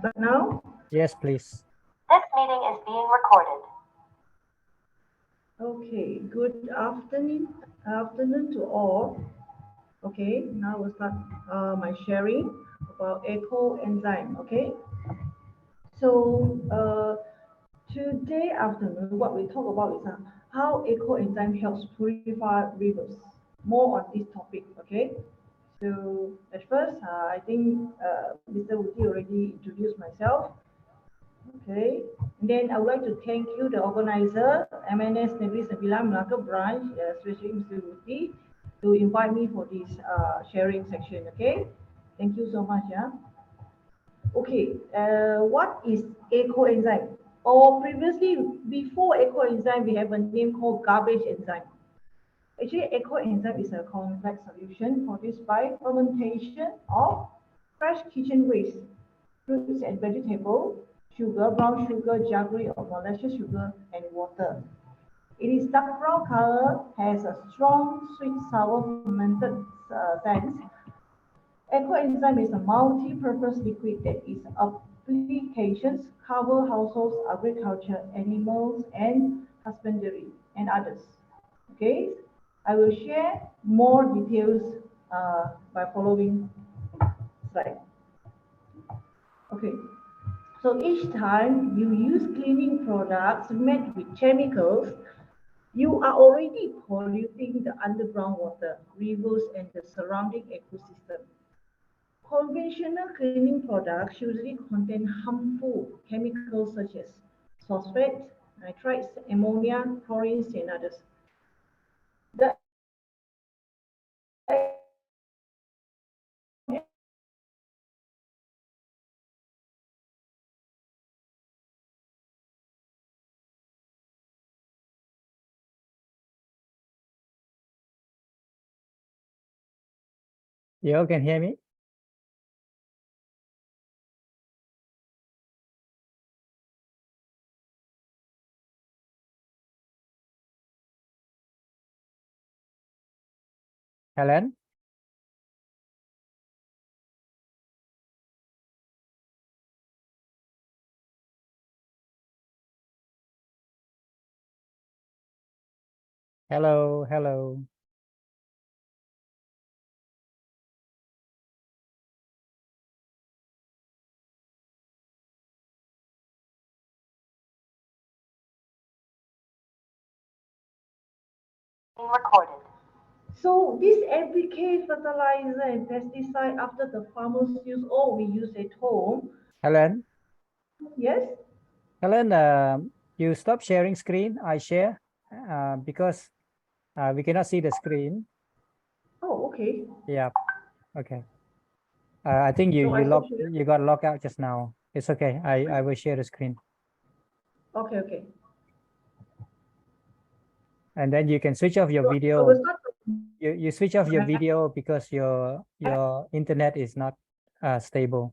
start now? Yes, please. This meeting is being recorded. Okay, good afternoon to all. Okay, now we'll start my sharing about Eco-Enzyme, okay? So today afternoon, what we talk about is how Eco-Enzyme helps purify rivers. More on this topic, okay? So at first, I think Mr. Wuti already introduced myself. Okay, and then I would like to thank you, the organizer, MNS Negeri Sembilan Melaka branch, especially Mr. Wuti, to invite me for this sharing section. Okay, thank you so much. Yeah. Okay, what is Eco-Enzyme? Or previously, before Eco-Enzyme, we have a name called garbage enzyme. Actually, Eco-Enzyme is a complex solution produced by fermentation of fresh kitchen waste, fruits and vegetables, sugar, brown sugar, jaggery or molasses sugar, and water. It is dark brown color, has a strong, sweet, sour, fermented sense. Eco-enzyme is a multi-purpose liquid that its applications cover households, agriculture, animals, and husbandry, and others. Okay, I will share more details by following slide. Okay. So each time you use cleaning products made with chemicals, you are already polluting the underground water, rivers, and the surrounding ecosystem. Conventional cleaning products usually contain harmful chemicals such as sulfates, nitrites, ammonia, chlorines, and others. The You all can hear me? Helen? Hello, hello. Being recorded. So this NPK fertilizer and pesticide after the farmers use or we use at home. Helen? Yes? Helen, you stop sharing screen. I share because we cannot see the screen. Oh, okay. Yeah. Okay. I think you So you got locked out just now. It's okay. I will share the screen. Okay, okay. And then you can switch off your video. we'll start You switch off your video because your internet is not stable.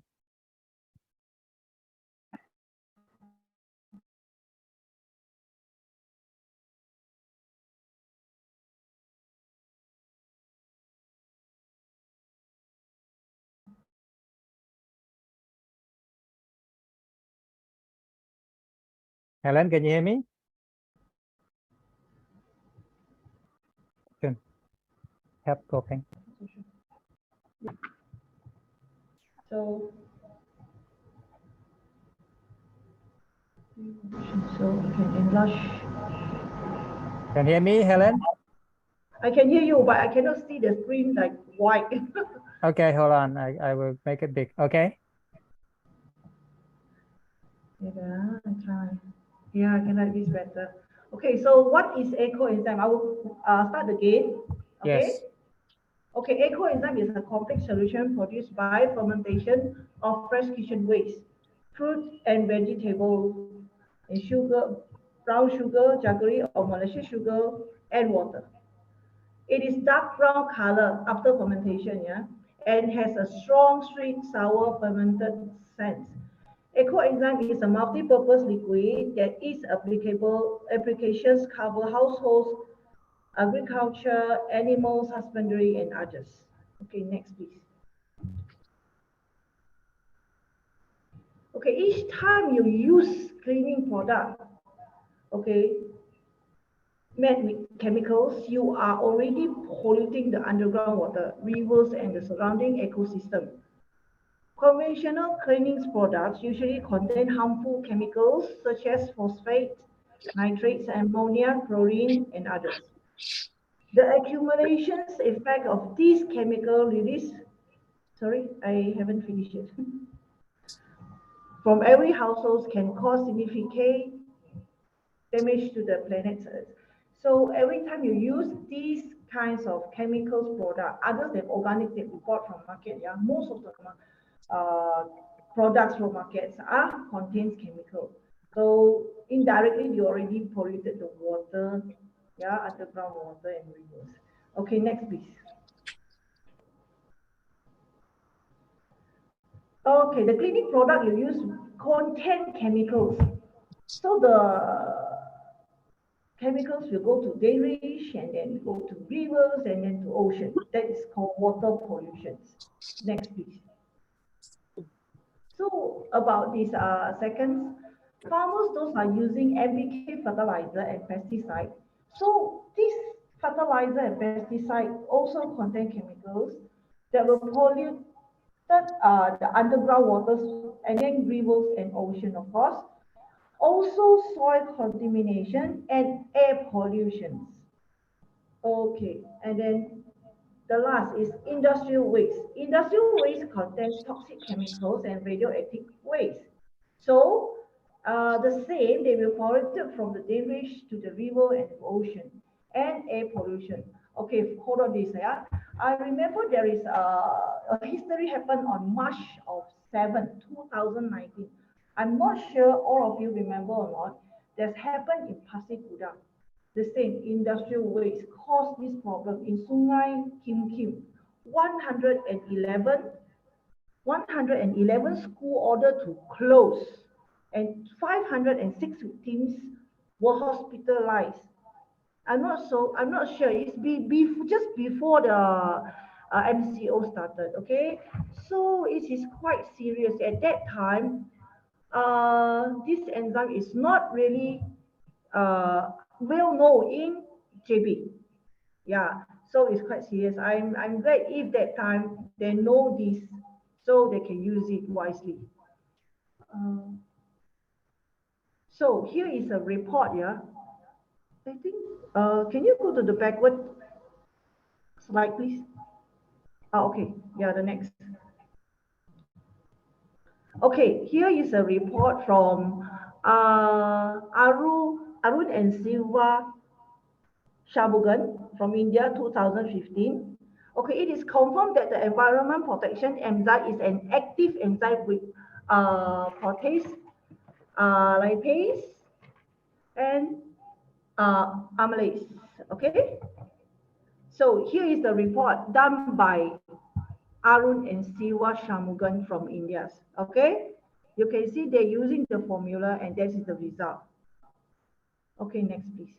Helen, can you hear me? Good. Help coping. So we can enlarge. Can you hear me, Helen? I can hear you, but I cannot see the screen like white. Okay, hold on. I will make it big. Okay. Yeah, I try. Yeah, I can like this better. Okay, so what is Eco-Enzyme? I will start again. Okay. Yes. Okay, Eco-Enzyme is a complex solution produced by fermentation of fresh kitchen waste, fruit and vegetable, and sugar, brown sugar, jaggery or molasses sugar, and water. It is dark brown color after fermentation, yeah, and has a strong, sweet, sour, fermented scent. Eco-enzyme is a multi-purpose liquid that its applications cover households, agriculture, animals, husbandry, and others. Okay, next please. Okay, each time you use cleaning product, okay, made with chemicals, you are already polluting the underground water, rivers, and the surrounding ecosystem. Conventional cleaning products usually contain harmful chemicals such as phosphate, nitrates, ammonia, chlorine, and others. The accumulations effect of these chemical release, sorry, I haven't finished it, from every household can cause significant damage to the planet's Earth. So every time you use these kinds of chemicals product, other than organic that we bought from market, yeah, most of the products from markets are contains chemical. So indirectly, you already polluted the water, yeah, underground water and rivers. Okay, next please. Okay, the cleaning product you use contain chemicals. So the chemicals will go to drainage and then go to rivers and then to ocean. That is called water pollution. Next please. So about these seconds, farmers those are using NPK fertilizer and pesticide. So this fertilizer and pesticide also contain chemicals that will pollute the underground waters and then rivers and ocean, of course. Also soil contamination and air pollution. Okay, and then the last is industrial waste. Industrial waste contains toxic chemicals and radioactive waste. So the same, they will pollute from the drainage to the river and the ocean and air pollution. Okay, hold on this. Yeah, I remember there is a history happened on March of 7, 2019. I'm not sure all of you remember or not. That's happened in Pasir Kuda. The same industrial waste caused this problem in Sungai Kim. 111 school ordered to close and 506 victims were hospitalized. I'm not sure. It's just before the MCO started. Okay, so it is quite serious at that time. This enzyme is not really well known in JB. Yeah, so it's quite serious. I'm glad if that time they know this, so they can use it wisely. So here is a report. Yeah, I think. Can you go to the backward slide, please? Okay. Yeah, the next. Okay, here is a report from Arun and Silva Shabugan from India, 2015. Okay, it is confirmed that the environment protection enzyme is an active enzyme with protease, lipase, and amylase. Okay, so here is the report done by Arun and Siva Shamugan from India. Okay, you can see they're using the formula and this is the result. Okay, next please.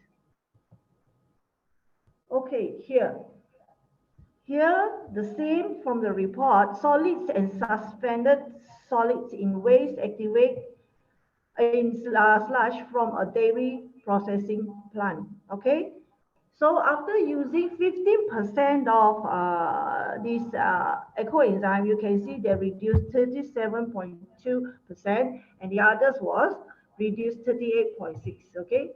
Okay, here the same from the report, solids and suspended solids in waste activate in sludge from a dairy processing plant. Okay, so after using 15% of this Eco-Enzyme, you can see they reduced 37.2% and the others was reduced 38.6. Okay,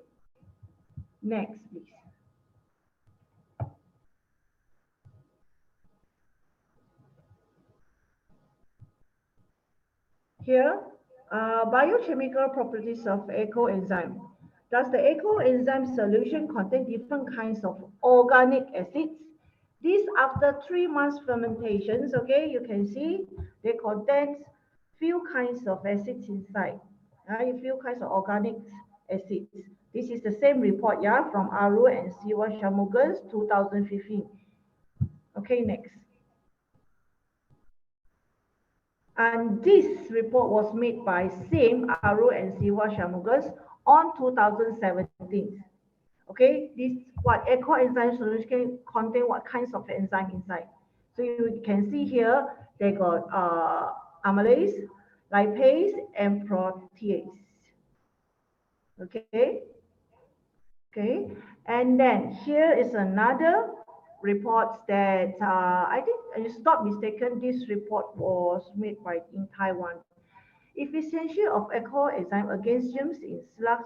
next please. Here, biochemical properties of Eco-Enzyme. Does the Eco-Enzyme solution contain different kinds of organic acids? These after 3 months fermentations, okay, you can see they contain few kinds of acids inside. A few kinds of organic acids. This is the same report, yeah, from Aru and Siwa Shamugas, 2015. Okay, next. And this report was made by same Aru and Siwa Shamugas on 2017. Okay, this what Eco-Enzyme solution contain what kinds of enzyme inside. So you can see here they got amylase, lipase, and protease. Okay. Okay. And then here is another report that I think, it's not mistaken, this report was made by in Taiwan. Efficiency of Eco-Enzyme against germs in sludge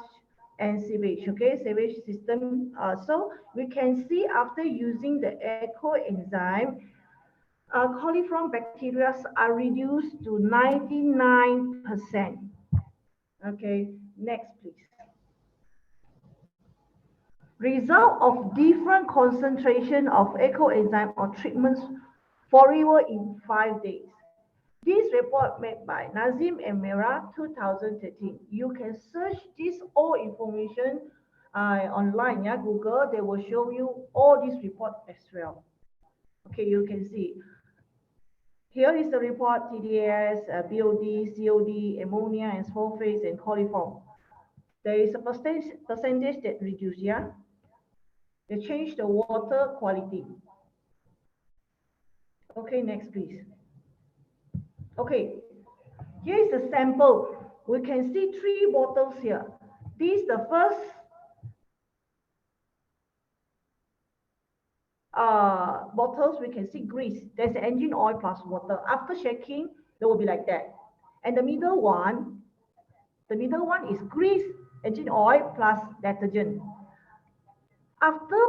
and sewage. Okay, sewage system. So we can see after using the Eco-Enzyme, coliform bacteria are reduced to 99%. Okay, next please. Result of different concentration of Eco-Enzyme or treatments forever in 5 days. This report made by Nazim and Mera 2013. You can search this all information online, yeah, Google. They will show you all these reports as well. Okay, you can see. Here is the report: TDS, BOD, COD, ammonia, and sulfates, and coliform. There is a percentage that reduce, yeah. They change the water quality. Okay, next please. Okay, here is the sample. We can see 3 bottles here. This is the first bottles. We can see grease. There's engine oil plus water. After shaking, they will be like that. And the middle one is grease, engine oil plus detergent. After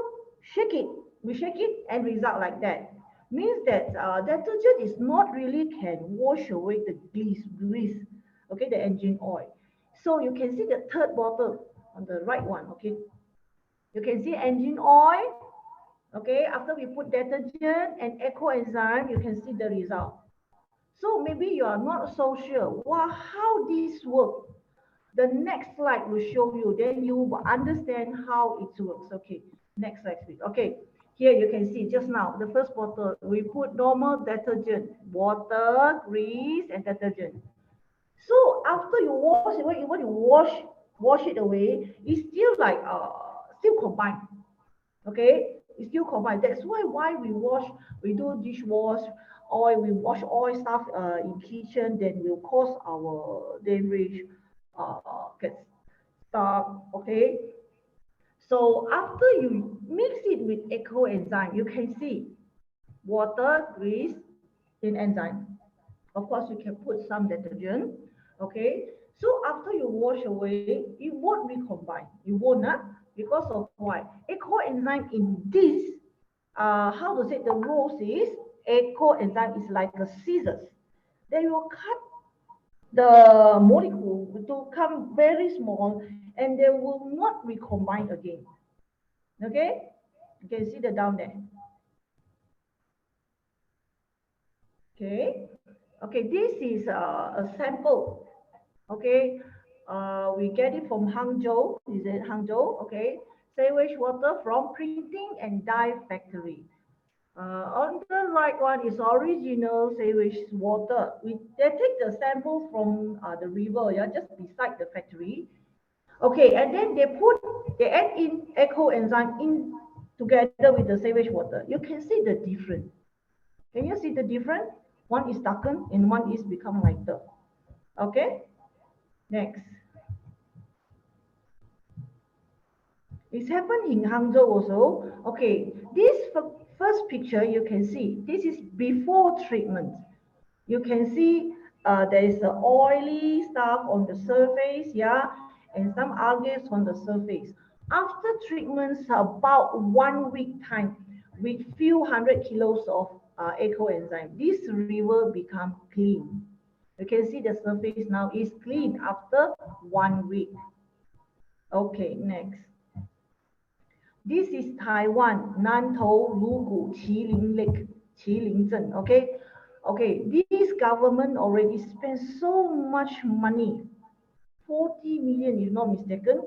we shake it and result like that. Means that detergent is not really can wash away the grease, okay, the engine oil. So you can see the third bottle on the right one, okay. You can see engine oil, okay. After we put detergent and Eco-Enzyme, you can see the result. So maybe you are not so sure how this works. The next slide will show you, then you will understand how it works. Okay, next slide please. Okay, here you can see just now the first bottle we put normal detergent, water, grease, and detergent. So after you wash it, when you wash it away, it's still like still combined. Okay, it's still combined. That's why we do dishwash oil, we wash oil stuff in kitchen, then will cause our debris get stuck. Okay, so after you mix it with Eco-Enzyme, you can see water, grease, in enzyme. Of course, you can put some detergent. Okay, so after you wash away, it won't recombine. It won't, because of why? Eco-Enzyme in this, how to say, the rules is Eco-Enzyme is like a scissors. They will cut the molecule to come very small, and they will not recombine again. Okay, you can see the down there. Okay, okay, this is a sample. Okay, we get it from Hangzhou. Is it Hangzhou? Okay, sewage water from printing and dye factory. On the right one is original sewage water. They take the sample from the river, yeah, just beside the factory. Okay, and then they add in Eco-Enzyme in together with the sewage water. You can see the difference. Can you see the difference? One is darkened and one is become lighter. Okay, next. It's happened in Hangzhou also. Okay, this first picture you can see, this is before treatment. You can see there is the oily stuff on the surface, yeah, and some algae on the surface. After treatments, about 1 week time, with few hundred kilos of Eco-Enzyme, this river become clean. You can see the surface now is clean after 1 week. Okay, next. This is Taiwan, Nantou, Lugu, Qilin Lake, Qilinzhen. Okay, okay. This government already spent so much money, 40 million, if not mistaken.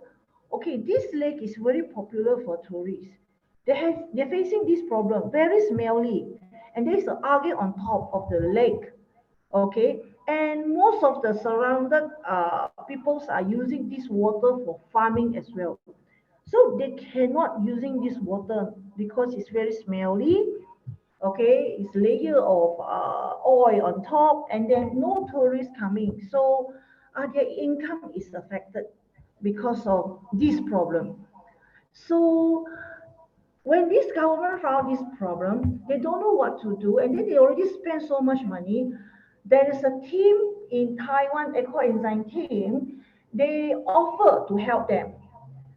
Okay, this lake is very popular for tourists. They're facing this problem, very smelly, and there's an algae on top of the lake. Okay, and most of the surrounded peoples are using this water for farming as well. So they cannot using this water because it's very smelly. Okay, it's layer of oil on top, and then no tourists coming. So their income is affected because of this problem. So when this government found this problem, they don't know what to do, and then they already spent so much money. There is a team in Taiwan, Eco-Enzyme team, they offer to help them.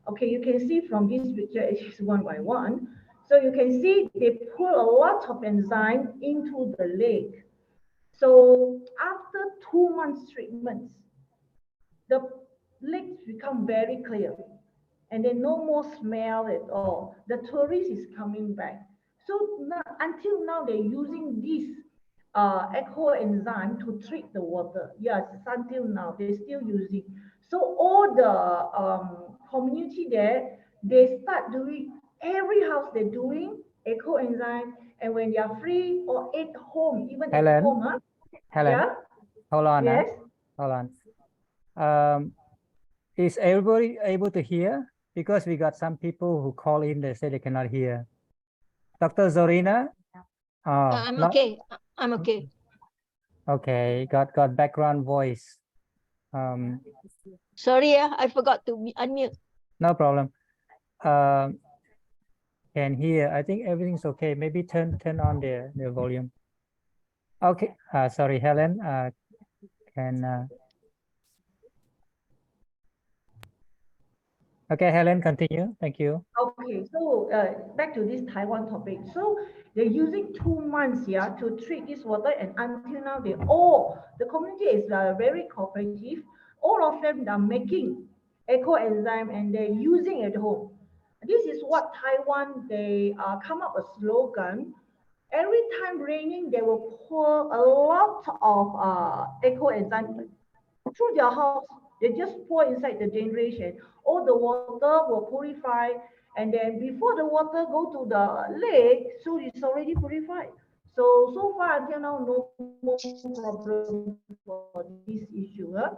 Okay, you can see from this picture, it's one by one. So you can see they put a lot of enzyme into the lake. So after 2 months treatments, the lakes become very clear, and then no more smell at all. The tourist is coming back. So now, until now, they're using this eco-enzyme to treat the water. Yes, until now, they're still using. So all the community there, they start doing, every house they're doing eco-enzyme, and when they are free or at home, even Helen, at home, huh? Helen, Yeah? hold on. Yes? Hold on. Is everybody able to hear? Because we got some people who call in, they say they cannot hear. Dr. Zorina? I'm okay. I'm okay. Okay, got background voice. Sorry, I forgot to unmute. No problem. Can hear. I think everything's okay. Maybe turn on their volume. Okay. Sorry, Helen. Okay, Helen, continue. Thank you. Okay, so back to this Taiwan topic. So they're using 2 months, yeah, to treat this water, and until now, the community is very cooperative. All of them are making eco-enzyme and they're using at home. This is what Taiwan, they come up a slogan. Every time raining, they will pour a lot of eco-enzyme through their house. They just pour inside the generation. All the water will purify, and then before the water go to the lake, so it's already purified. So far until now, no more problem for this issue. Huh?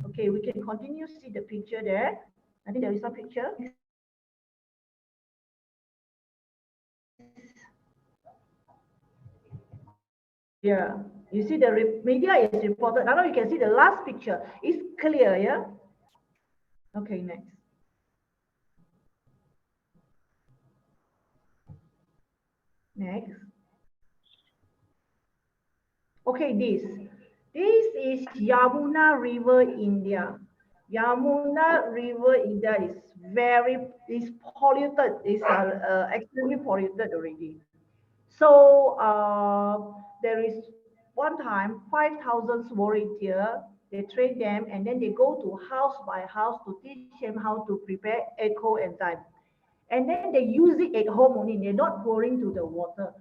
Okay, we can continue see the picture there. I think there is a picture. Yeah, you see the media is reported. Now you can see the last picture. It's clear, yeah? Okay, next. Next. Okay, this is Yamuna River, India. Yamuna River, India is polluted. It's extremely polluted already. So there is one time 5,000 volunteers. They train them, and then they go to house by house to teach them how to prepare eco-enzyme. And then they use it at home only. They're not pouring to the water.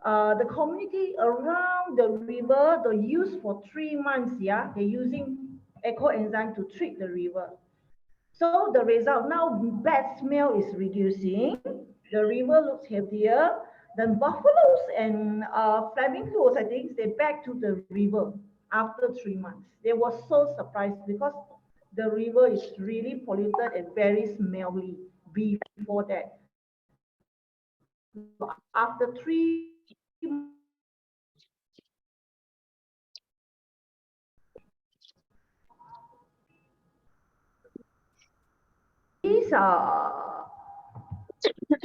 The community around the river, they use for 3 months, yeah, they're using eco-enzyme to treat the river. So the result now, bad smell is reducing, the river looks healthier, then buffaloes and flamingos, I think, they back to the river after 3 months. They were so surprised because the river is really polluted and very smelly before that. So after 3 months, these are,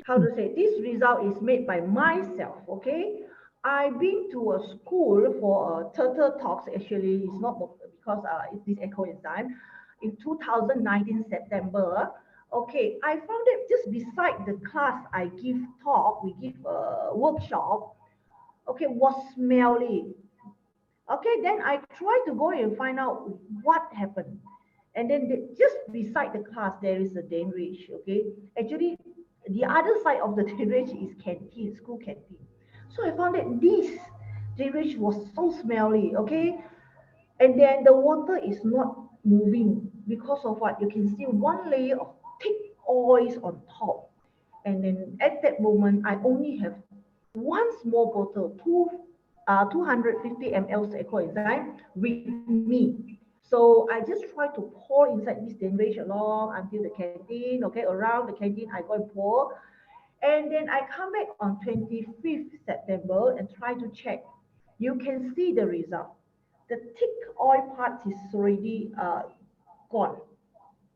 how to say, this result is made by myself, okay? I've been to a school for turtle talks, actually. It's not because it's this eco-enzyme. In 2019 September, okay, I found it just beside the class I give talk, we give a workshop, okay, was smelly. Okay, then I try to go and find out what happened. And then just beside the class, there is a drainage, okay? Actually, the other side of the drainage is canteen, school canteen. So I found that this drainage was so smelly, okay? And then the water is not moving because of what? You can see one layer of thick oils on top. And then at that moment, I only have one small bottle, 250 ml Eco-Enzyme with me. So I just try to pour inside this drainage along until the canteen, okay, around the canteen, I go and pour. And then I come back on 25th September and try to check. You can see the result. The thick oil part is already gone.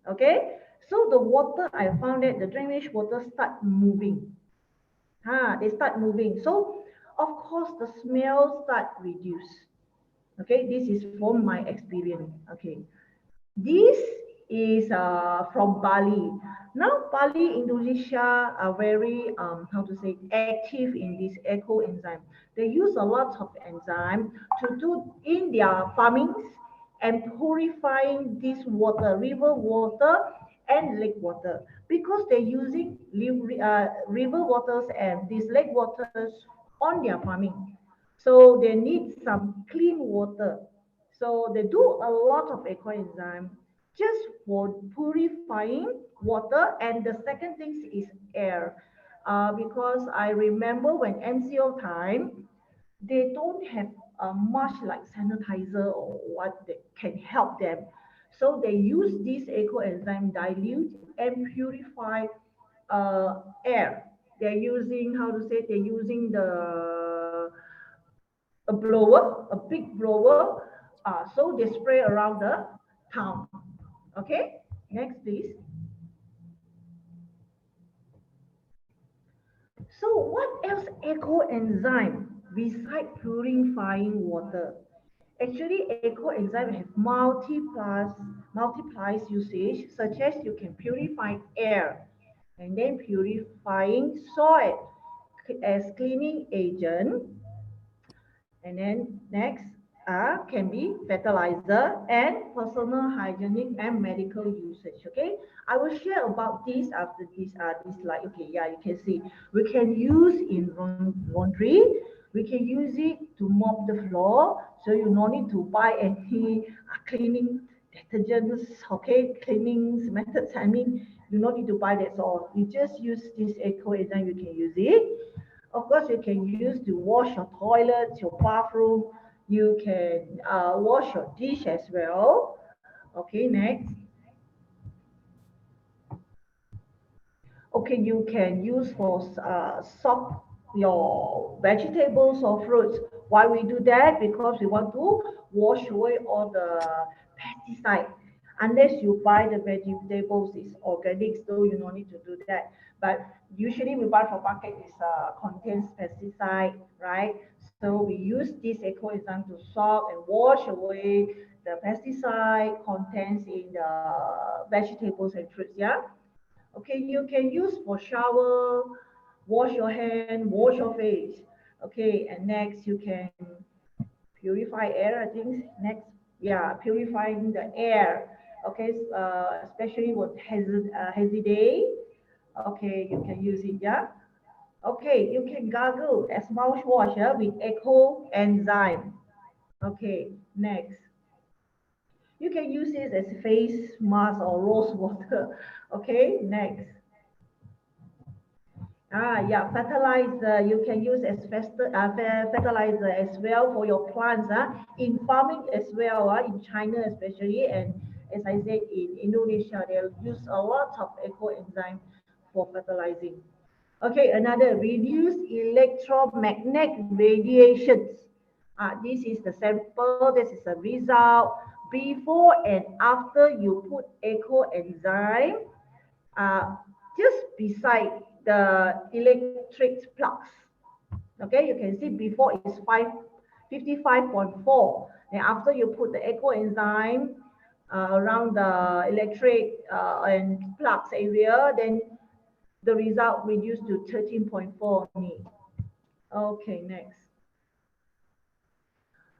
Okay, so the water, I found that the drainage water start moving. They start moving. So of course the smell start reduce. Okay, this is from my experience. Okay, this is from Bali. Now Bali, Indonesia are very how to say active in this eco-enzyme. They use a lot of enzyme to do in their farmings and purifying this water, river water and lake water, because they're using river waters and these lake waters on their farming. So they need some clean water. So they do a lot of eco-enzyme just for purifying water. And the second thing is air. Because I remember when MCO time, they don't have much like sanitizer or what that can help them. So they use this eco-enzyme dilute and purify air. They're using, how to say, they're using a blower, a big blower. So they spray around the town. Okay, next please. So what else eco-enzyme besides purifying water? Actually, eco-enzyme have multiplies usage, such as you can purify air and then purifying soil as cleaning agent. And then next can be fertilizer and personal hygienic and medical usage. Okay, I will share about this after this slide. Okay, yeah, you can see we can use in laundry. We can use it to mop the floor, so you no need to buy any cleaning detergents. Okay, cleaning methods. I mean, you no need to buy that. So you just use this eco-enzyme. You can use it. Of course, you can use to wash your toilets, your bathroom. You can wash your dish as well. Okay, next. Okay, you can use for soak your vegetables or fruits. Why we do that? Because we want to wash away all the pesticide. Unless you buy the vegetables is organic, so you don't need to do that. But usually we buy from market is contains pesticide, right? So we use this eco-enzyme to soak and wash away the pesticide contents in the vegetables and fruits. Yeah. Okay, you can use for shower, wash your hand, wash your face. Okay, and next you can purify air. I think next, yeah, purifying the air. Okay, especially with hazy day. Okay, you can use it. Yeah. Okay, you can gargle as mouthwash with Eco-Enzyme. Okay, next. You can use it as face mask or rose water. Okay, next. Yeah, fertilizer. You can use as fertilizer as well for your plants. In farming as well, in China especially, and as I said, in Indonesia, they'll use a lot of eco-enzyme for fertilizing. Okay, another reduce electromagnetic radiations. This is the sample. This is the result before and after you put eco-enzyme. Just beside the electric plugs. Okay, you can see before is 55.4. And after you put the eco-enzyme around the electric and plugs area, then the result reduced to 13.4 only. Okay, next.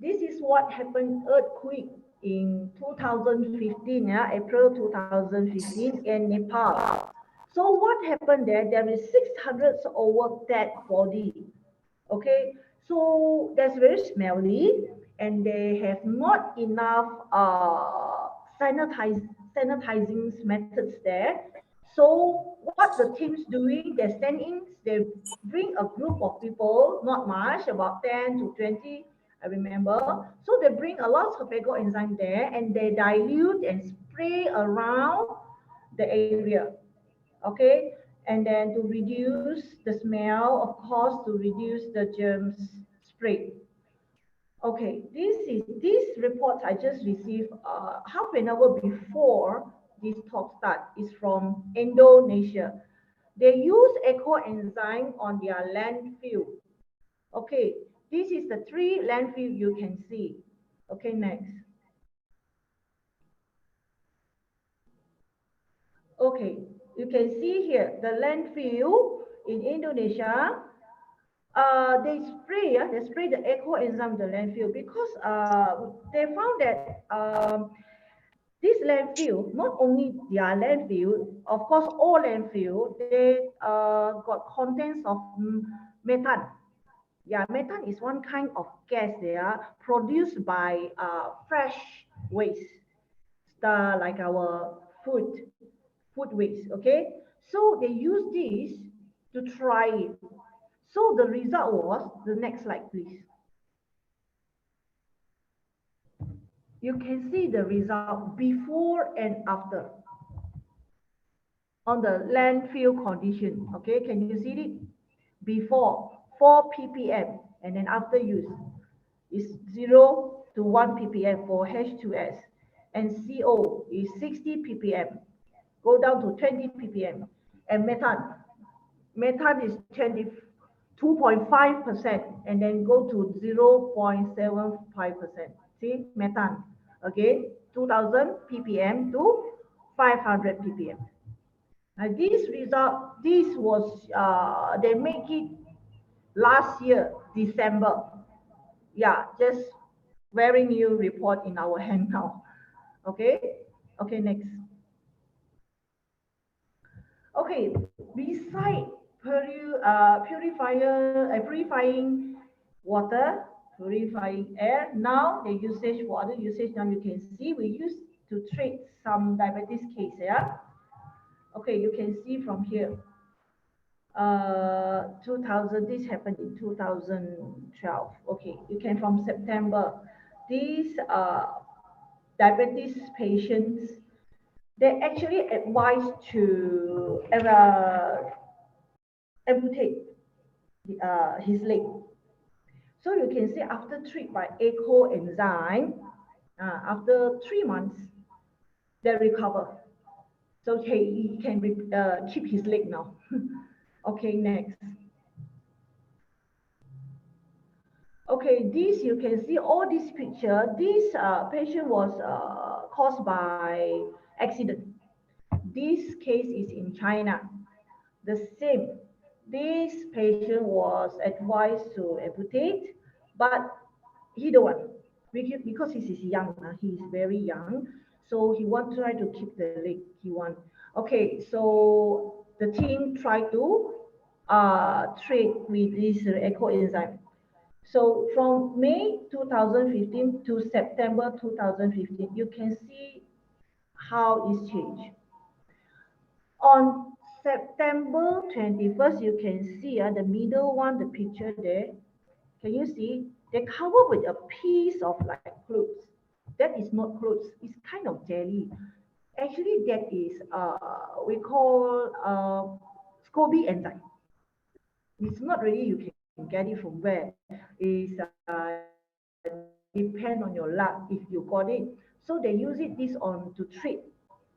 This is what happened earthquake in 2015, April 2015 in Nepal. So what happened there? There is 600 over dead body. Okay, so that's very smelly, and they have not enough sanitizing methods there. So what the team's doing, they send in, they bring a group of people, not much, about 10 to 20, I remember. So they bring a lot of eco-enzyme there, and they dilute and spray around the area. Okay, and then to reduce the smell, of course, to reduce the germs spread. Okay, these reports I just received half an hour before this talk start is from Indonesia. They use Eco-Enzyme on their landfill. Okay, this is the 3 landfill you can see. Okay, next. Okay, you can see here the landfill in Indonesia. They spray the Eco-Enzyme the landfill because they found that this landfill, not only their landfill, of course all landfill, they got contents of methane. Yeah, methane is one kind of gas there produced by fresh waste, like our food waste. Okay, so they use this to try it. So the result was, the next slide, please. You can see the result before and after on the landfill condition. Okay, can you see it? Before 4 ppm, and then after use is 0 to 1 ppm for H2S, and CO is 60 ppm, go down to 20 ppm, and methane is 2.5%, and then go to 0.75%. See, methane, okay, 2000 ppm to 500 ppm. Now this result, this was, they make it last year, December. Yeah, just very new report in our hand now. Okay, okay, next. Okay, beside purifying water, purifying air, now the usage for other usage, now you can see we used to treat some diabetes case, yeah. Okay, you can see from here. 2000, this happened in 2012. Okay, you can from September. These diabetes patients, they actually advised to amputate his leg. So you can see after treat by Eco-Enzyme, after 3 months, they recover. So he can keep his leg now. Okay, next. Okay, this you can see all this picture. This patient was caused by accident. This case is in China. The same. This patient was advised to amputate, but he don't want, because he is young. He is very young, so he want to try to keep the leg. He want. Okay, so the team tried to treat with this Eco-Enzyme. So from May 2015 to September 2015, you can see how it's changed. On September 21st, you can see the middle one, the picture there. Can you see? They cover with a piece of like clothes. That is not clothes. It's kind of jelly. Actually, that is we call SCOBY enzyme. It's not really you can get it from where. It's depend on your luck if you got it. So they use this on to treat.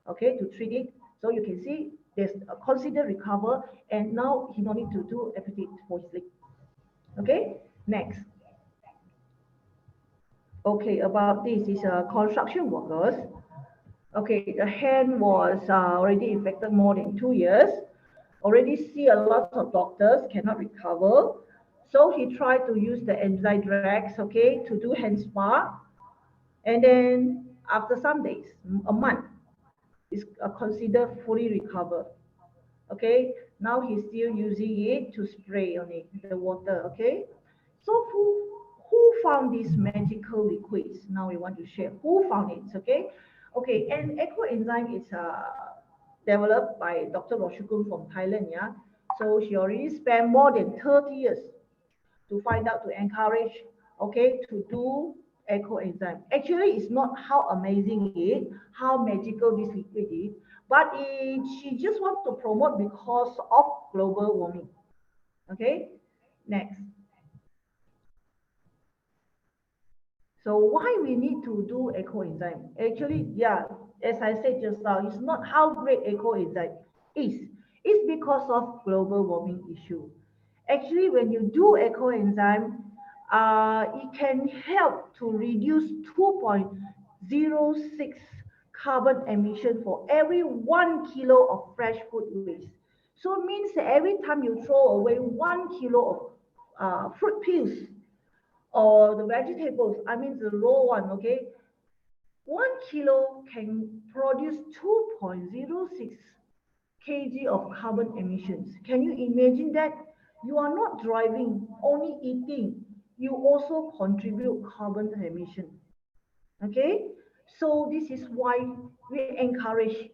Okay, to treat it. So you can see there's a consider recover, and now he no need to do everything for his leg. Okay, next. Okay, about this is construction workers. Okay, the hand was already infected more than 2 years. Already see a lot of doctors cannot recover. So he tried to use the enzyme drugs, okay, to do hand spa. And then after some days, a month, is considered fully recovered. Okay, now he's still using it to spray on it, the water. Okay, so who found these magical liquids? Now we want to share who found it. Okay, okay, and Eco-Enzyme is developed by Dr. Roshikun from Thailand. Yeah, so she already spent more than 30 years to find out, to encourage, okay, to do Eco-Enzyme. Actually, it's not how amazing it is, how magical this liquid is, but she just wants to promote because of global warming. Okay, next. So why we need to do Eco-Enzyme? Actually, yeah, as I said just now, it's not how great Eco-Enzyme is. It's because of global warming issue. Actually, when you do Eco-Enzyme, it can help to reduce 2.06 carbon emission for every 1 kilo of fresh food waste. So it means that every time you throw away 1 kilo of fruit peels or the vegetables, I mean the raw one, okay, 1 kilo can produce 2.06 kg of carbon emissions. Can you imagine that? You are not driving, only eating. You also contribute carbon emission. Okay? So this is why we encourage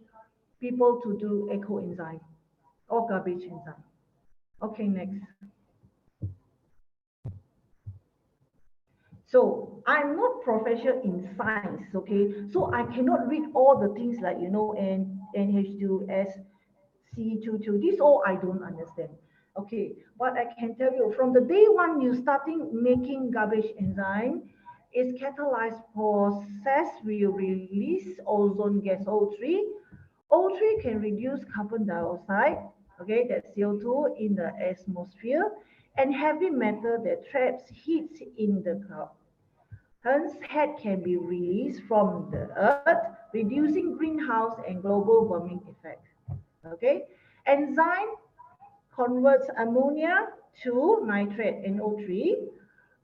people to do eco-enzyme or garbage enzyme. Okay, next. So I'm not professional in science, okay? So I cannot read all the things like, you know, NH2S, C22, this all I don't understand. Okay, but I can tell you from the day one you starting making garbage enzyme, its catalyzed process will release ozone gas O3. O3 can reduce carbon dioxide, okay, that's CO2 in the atmosphere, and heavy metal that traps heat in the cloud. Hence, heat can be released from the earth, reducing greenhouse and global warming effects. Okay, enzyme converts ammonia to nitrate NO3,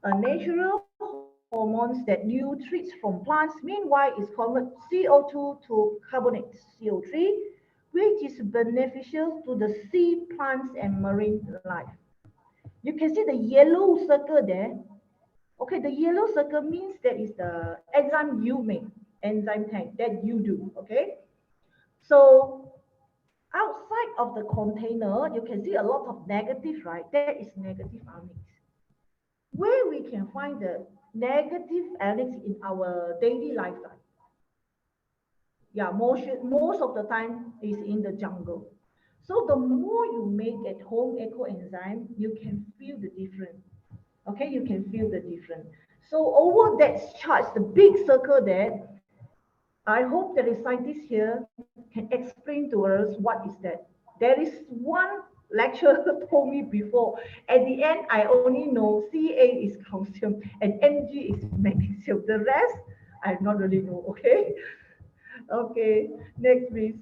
a natural hormones that nutrients from plants. Meanwhile, it converts CO2 to carbonate CO3, which is beneficial to the sea plants and marine life. You can see the yellow circle there. Okay, the yellow circle means that is the enzyme you make, enzyme tank that you do. Okay, so outside of the container, you can see a lot of negative, right? That is negative ionics. Where we can find the negative ionics in our daily lifestyle? Yeah, most of the time is in the jungle. So the more you make at home eco-enzyme, you can feel the difference. Okay, you can feel the difference. So over that chart, the big circle there, I hope that the scientists here can explain to us what is that. There is one lecturer told me before. At the end, I only know Ca is calcium and Mg is magnesium. The rest, I not really know. Okay. Okay. Next, please.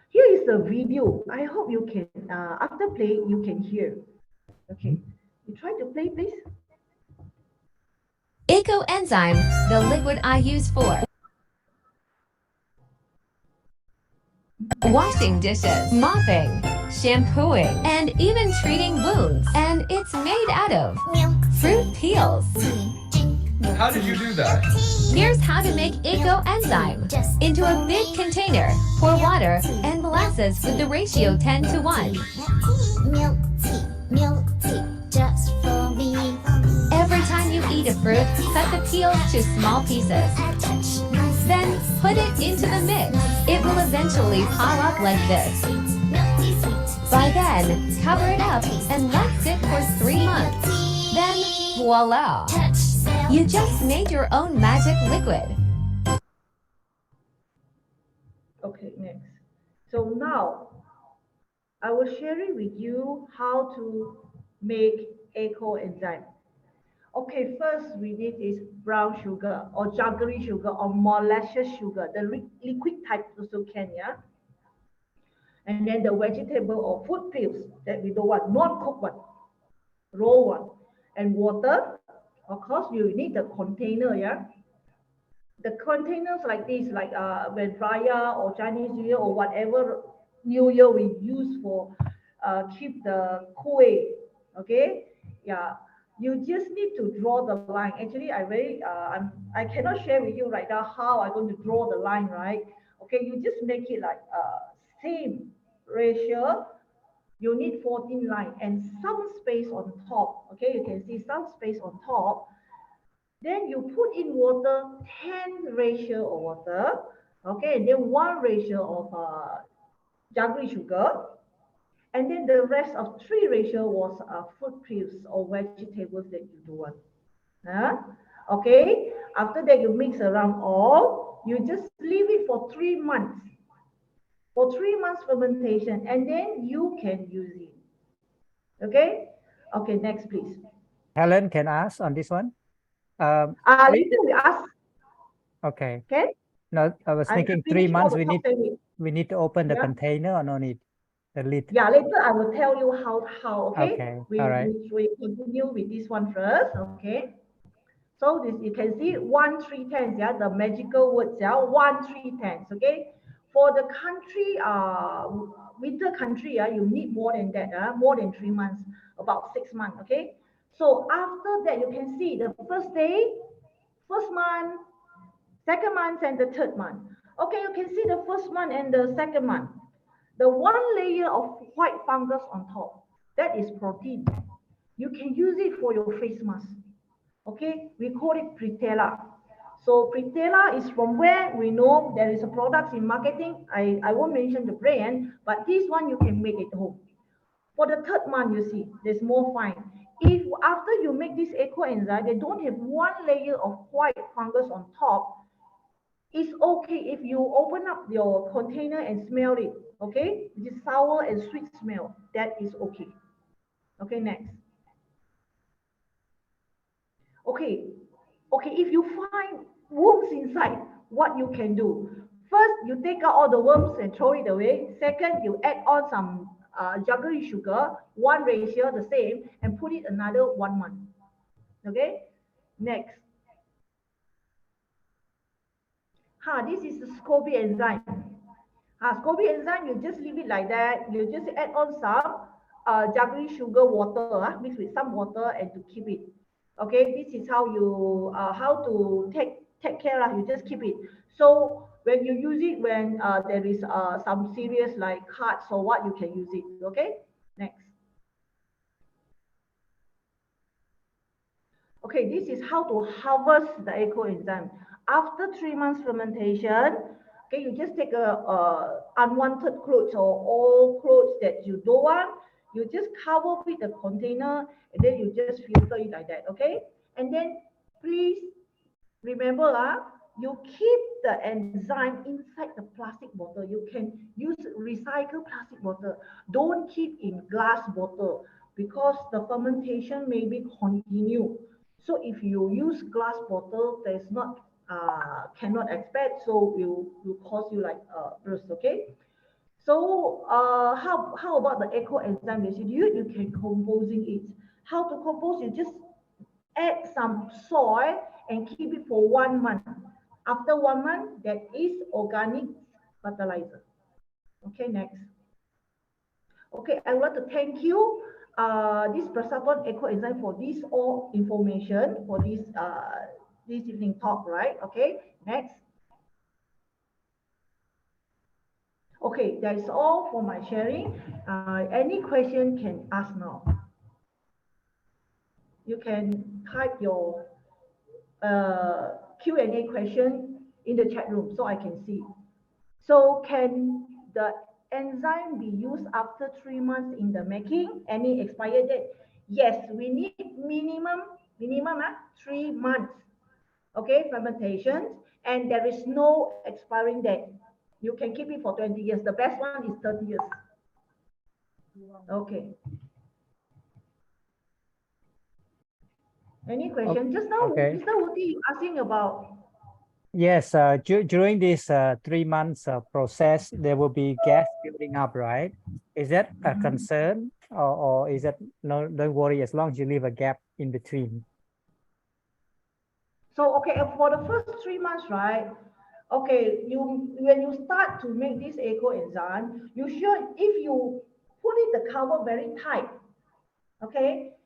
Here is the video. I hope you can. After play, you can hear. Okay. You try to play, please. Eco-Enzyme, the liquid I use for washing dishes, mopping, shampooing, and even treating wounds. And it's made out of fruit peels. How did you do that? Here's how to make Eco-Enzyme. Into a big container, pour water and molasses with the ratio 10 to 1. Just for me. Every time you eat a fruit, cut the peels to small pieces. Then put it into the mix. It will eventually pile up like this. By then, cover it up and let sit for 3 months. Then, voila! You just made your own magic liquid. Okay, next. So now, I will share it with you how to make eco-enzyme. Okay, first we need is brown sugar or jaggery sugar or molasses sugar, the liquid type also can, yeah? And then the vegetable or food peels that we don't want, non-cooked one, raw one. And water, of course, you need the container, yeah? The containers like this, like when Raya or Chinese New Year or whatever New Year we use for keep the kueh, okay? Yeah, you just need to draw the line. Actually, I cannot share with you right now how I'm going to draw the line, right? Okay, you just make it like same ratio. you need 14 lines and some space on top. Okay, you can see some space on top. Then you put in water, 10 ratio of water. Okay, and then 1 ratio of jaggery sugar. And then the rest of 3 ratio was fruit peels or vegetables that you do want. Okay, after that you mix around all. You just leave it for 3 months. For 3 months fermentation, and then you can use it. Okay? Okay, next please. Helen, can I ask on this one? Later we ask. Okay. Okay? No, I was thinking 3 months we need to open the Yeah. container or no need? The lid. Yeah, later I will tell you how, okay? Okay, We, all right. we continue with this one first, okay? So this, you can see 1 3 10s, yeah, the magical words, yeah, 1 3 10s, okay? For the country, winter country, you need more than that, more than 3 months, about 6 months, okay? So after that, you can see the first day, first month, second month, and the third month. Okay, you can see the first month and the second month. The 1 layer of white fungus on top, that is protein. You can use it for your face mask. Okay, we call it Pretela. So Pretela is from where we know there is a product in marketing. I won't mention the brand, but this one you can make at home. For the third month, you see, there's more fine. If after you make this Eco-Enzyme, they don't have 1 layer of white fungus on top, it's okay if you open up your container and smell it, okay? This sour and sweet smell, that is okay. Okay, next. Okay, if you find worms inside, what you can do? First, you take out all the worms and throw it away. Second, you add on some jaggery sugar, 1 ratio, the same, and put it another 1 month. Okay, next. This is the SCOBY enzyme. SCOBY enzyme, you just leave it like that. You just add on some jaggery sugar water, mixed with some water, and to keep it. Okay, this is how you how to take care of. You just keep it. So when you use it, when there is some serious like cuts or what, you can use it. Okay, next. Okay, this is how to harvest the Eco-Enzyme. After 3 months fermentation, okay, you just take unwanted clothes or all clothes that you don't want. You just cover with the container and then you just filter it like that, okay? And then please remember, you keep the enzyme inside the plastic bottle. You can use recycled plastic bottle. Don't keep in glass bottle because the fermentation may be continue. So if you use glass bottle, there's not cannot expect, so will cause you like burst, okay? So how about the Eco-Enzyme residue? You can composing it. How to compose? You just add some soil and keep it for 1 month. After 1 month, that is organic fertilizer. Okay, next. Okay, I want to thank you, this Prasapon Eco-Enzyme, for this all information for this this evening talk, right? Okay, next. Okay, that's all for my sharing. Any question can ask now. You can type your Q&A question in the chat room so I can see. So can the enzyme be used after 3 months in the making? Any expired date? Yes, we need minimum 3 months. Okay, fermentation, and there is no expiring date. You can keep it for 20 years. The best one is 30 years. Okay. Any question? Just now, okay. Mr. Wuti asking about. Yes, during this 3 months process, there will be gas building up, right? Is that a concern, or is that no? Don't worry, as long as you leave a gap in between. So okay, for the first 3 months, right? Okay, when you start to make this Eco-Enzyme, you should, if you put it the cover very tight, okay,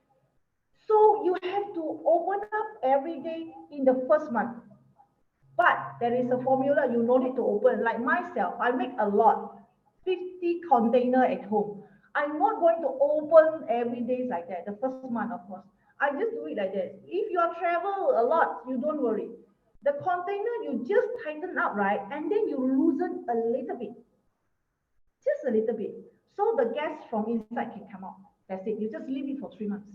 so you have to open up every day in the first month. But there is a formula you no need to open. Like myself, I make a lot, 50 container at home. I'm not going to open every day like that. The first month, of course. I just do it like that. If you travel a lot, you don't worry. The container, you just tighten up, right? And then you loosen a little bit. Just a little bit. So the gas from inside can come out. That's it. You just leave it for 3 months.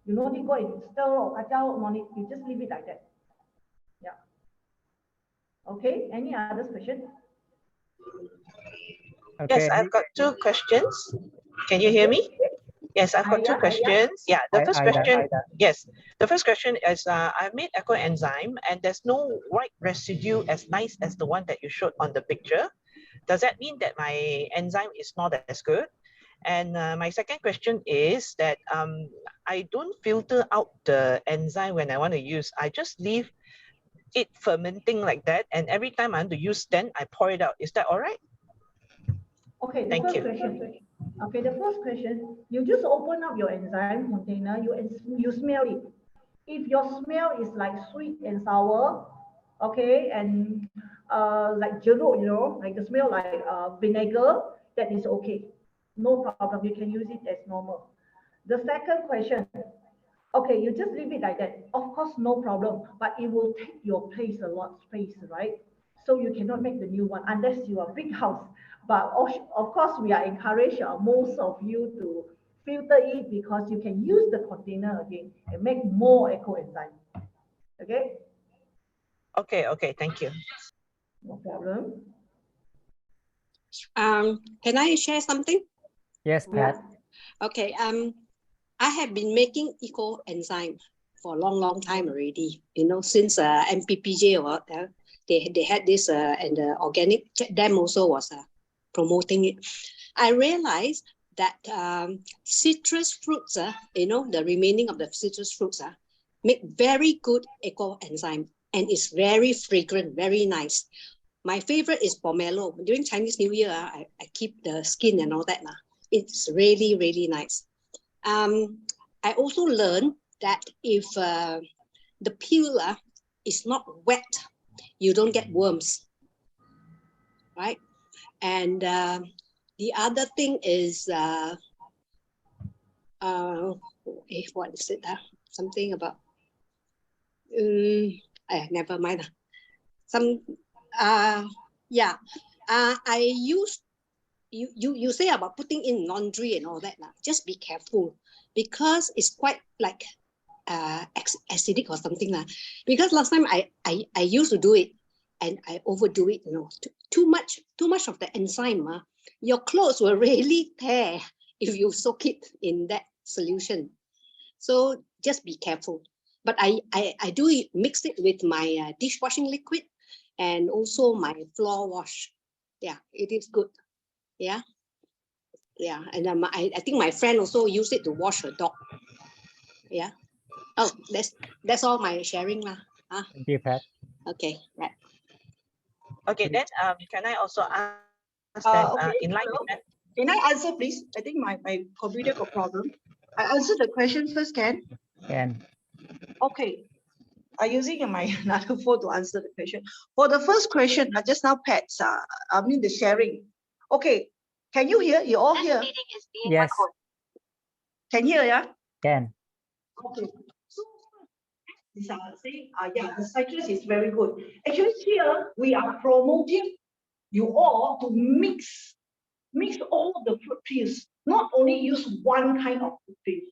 You don't need to go and stir or kacau, no need. You just leave it like that. Yeah. Okay. Any other question? Okay. Yes, I've got two questions. Can you hear me? Yes, I've got two questions. Yeah, the first question. Yes, the first question is I've made Eco-Enzyme and there's no white residue as nice as the one that you showed on the picture. Does that mean that my enzyme is not as good? And my second question is that I don't filter out the enzyme when I want to use. I just leave it fermenting like that, and every time I want to use, then I pour it out. Is that all right? Okay, the Thank first you. question. Okay, the first question, you just open up your enzyme container, you smell it. If your smell is like sweet and sour, okay, and like jeruk, you know, like the smell like vinegar, that is okay. No problem, you can use it as normal. The second question, okay, you just leave it like that. Of course, no problem, but it will take your place a lot space, right? So you cannot make the new one unless you are big house. But of course, we are encouraged most of you to filter it because you can use the container again and make more eco-enzyme. Okay? Okay, thank you. No problem. Can I share something? Yes, Pat. Okay. I have been making Eco-Enzyme for a long time already. You know, since MPPJ or they had this and the organic them also was promoting it. I realized that citrus fruits, you know, the remaining of the citrus fruits make very good Eco-Enzyme and it's very fragrant, very nice. My favorite is pomelo. During Chinese New Year, I keep the skin and all that. It's really, really nice. I also learned that if the peel is not wet, you don't get worms, right? And the other thing is, what is it? Something about, never mind. I use, you say about putting in laundry and all that. Just be careful because it's quite like acidic or something. Because last time I used to do it and I overdo it, you know, too much of the enzyme. Your clothes will really tear if you soak it in that solution. So just be careful. But I do mix it with my dishwashing liquid and also my floor wash. Yeah, it is good. Yeah. And I think my friend also used it to wash her dog. Yeah. Oh, that's all my sharing lah. Thank you, Pat. Okay, right. Okay, then can I also ask that in line with that? Can I answer, please? I think my computer got problem. I answer the question first, Ken. Can. Okay. I'm using my another phone to answer the question. For the first question, just now Pat's, the sharing. Okay, can you hear? You all hear? Meeting is being Yes. recorded. Can hear, yeah? Can. Okay. So these are saying, the citrus is very good. Actually, here we are promoting you all to mix all the fruit peels. Not only use one kind of fruit peels.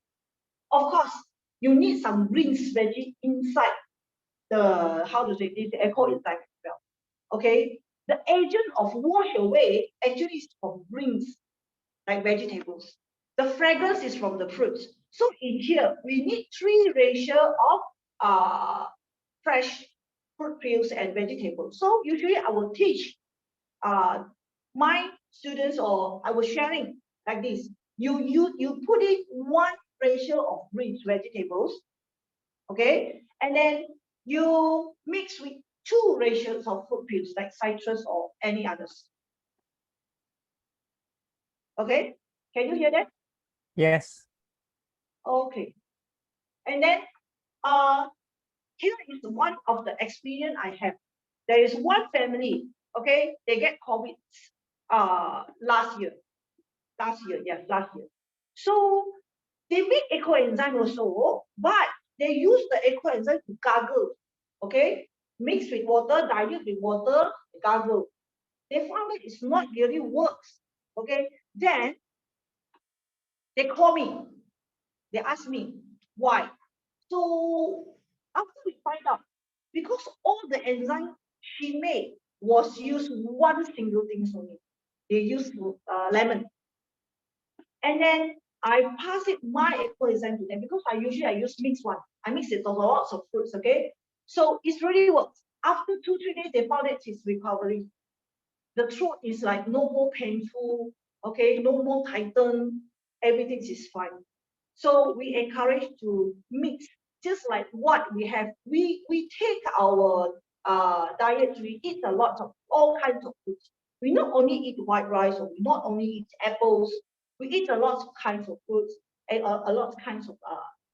Of course, you need some greens veggie inside the Eco-Enzyme as well. Okay, the agent of wash away actually is from greens, like vegetables. The fragrance is from the fruits. So in here, we need 3 ratio of fresh fruit peels and vegetables. So usually I will teach my students, or I was sharing like this. You put in 1 ratio of greens vegetables, okay, and then you mix with 2 ratios of fruit peels like citrus or any others. Okay, can you hear that? Yes. Okay, and then here is one of the experience I have. There is one family, okay, they get COVID last year. Yes, last year. So they make Eco-Enzyme also, but they use the Eco-Enzyme to gargle, okay? Mix with water, dilute with water, gargle. They found that it's not really works, okay? Then they call me, they ask me why. So after we find out, because all the enzyme she made was used one single thing only. They used lemon. And then I pass it my Eco-Enzyme to them because I use mixed one. I mix it with lots of fruits, okay? So it really works. After 2-3 days, they found that it's recovering. The throat is like no more painful, okay, no more tighten, everything is fine. So we encourage to mix, just like what we have. We take our diet, we eat a lot of all kinds of foods. We not only eat white rice, or we not only eat apples, we eat a lot of kinds of fruits, and a lot of kinds of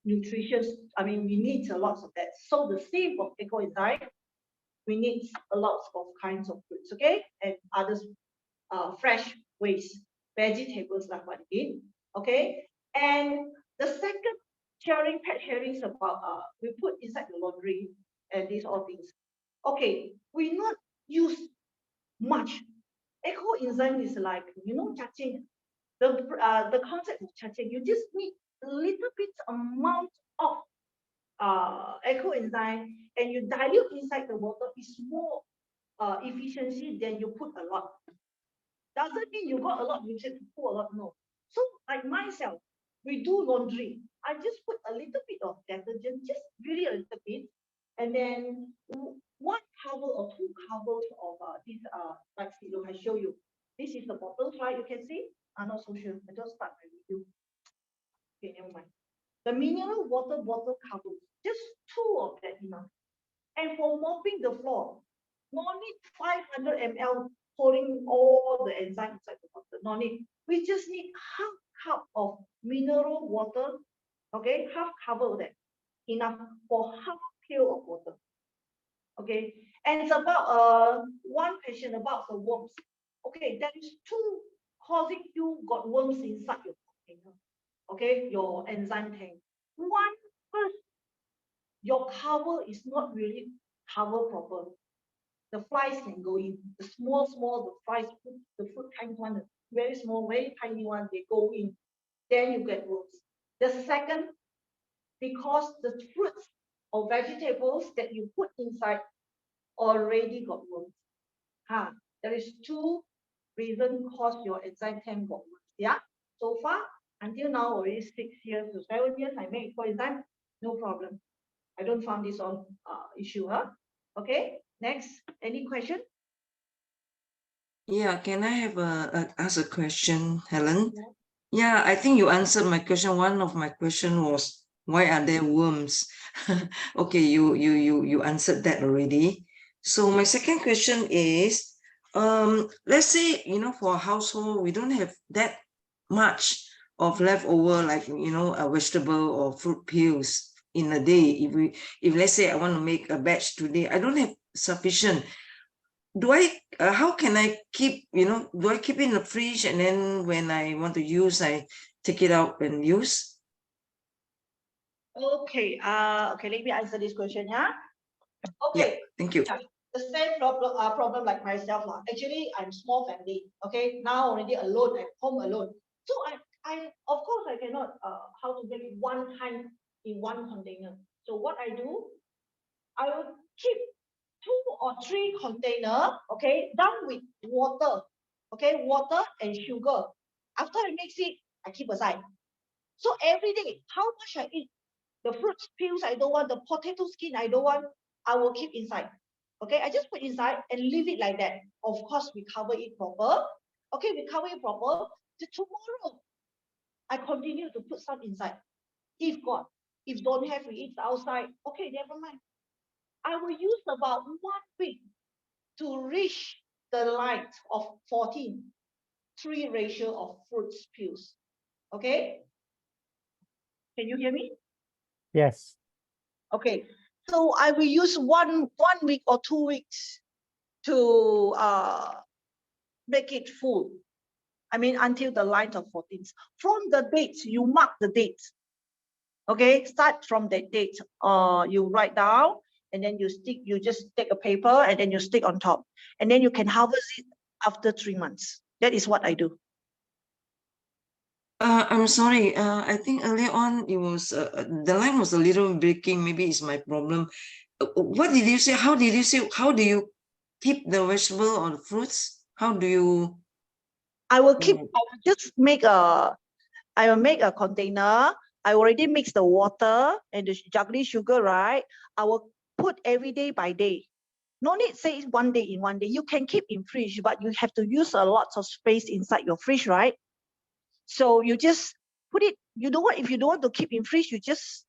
nutrition. I mean, we need a lot of that. So the same of Eco-Enzyme, we need a lot of kinds of fruits, okay, and others, fresh waste, vegetables like what we eat, okay. And the second pet sharing is about we put inside the laundry and these all things. Okay, we not use much. Eco-Enzyme is like, you know, cacing. The concept of cacing, you just need a little bit amount of Eco-Enzyme and you dilute inside the water. Is more efficiency than you put a lot. Doesn't mean you got a lot, you should put a lot, no. So like myself, we do laundry. I just put a little bit of detergent, just really a little bit, and then one cover or two covers of this like I show you. This is the bottle, right? You can see. I'm not so sure. I just start my review. Okay, never mind. The mineral water bottle cover, just 2 of that enough. And for mopping the floor, no need 500 ml pouring all the enzyme inside the water. No need. We just need half cup of mineral water. Okay, half cover of that. Enough for half pail of water. Okay, and it's about one question about the worms. Okay, that is 2 causing you got worms inside your container. Okay, your enzyme tank. One, first, your cover is not really cover proper. The flies can go in. The small, the flies, the fruit kind one, very small, very tiny one, they go in. Then you get worms. The second, because the fruits or vegetables that you put inside already got worms. There is 2 reasons cause your enzyme tank got worms. Yeah. So far, until now, already 6 years to 7 years, I make Eco-Enzyme, no problem. I don't find this on issue. Okay. Next, any question? Yeah, can I have ask a question, Helen? Yeah, I think you answered my question. One of my question was, why are there worms? Okay, you answered that already. So my second question is, let's say, you know, for a household, we don't have that much of leftover, like, you know, a vegetable or fruit peels in a day. If let's say I want to make a batch today, I don't have sufficient. Do I how can I keep, you know, do I keep it in the fridge and then when I want to use, I take it out and use? Okay, okay, let me answer this question. Okay, yeah, thank you. The same problem like myself. Actually, I'm small family. Okay, now already alone at home alone. So I of course I cannot how to make it one time in one container. So what I do, I will keep 2 or 3 container, okay, done with water, okay, water and sugar. After I mix it, I keep aside. So every day, how much I eat, the fruit peels I don't want, the potato skin I don't want, I will keep inside. Okay, I just put inside and leave it like that. Of course, we cover it proper. Okay, we cover it proper. Tomorrow, I continue to put some inside. If got, if don't have, we eat outside. Okay, never mind. I will use about 1 week to reach the light of 14:3 ratio of fruit peels. Okay? Can you hear me? Yes. Okay. So I will use one week or 2 weeks to make it full. I mean, until the line of 14th. From the date, you mark the date. Okay, start from that date. You write down, and then you stick. You just take a paper, and then you stick on top, and then you can harvest it after 3 months. That is what I do. I'm sorry. I think earlier on it was the line was a little breaking. Maybe it's my problem. What did you say? How did you say? How do you keep the vegetable or the fruits? How do you? I will keep. I will just make a. I will make a container. I already mix the water and the juggling sugar, right? I will put every day by day. No need say one day in one day. You can keep in fridge, but you have to use a lot of space inside your fridge, right? So you just put it. You don't want if you don't want to keep in fridge, you just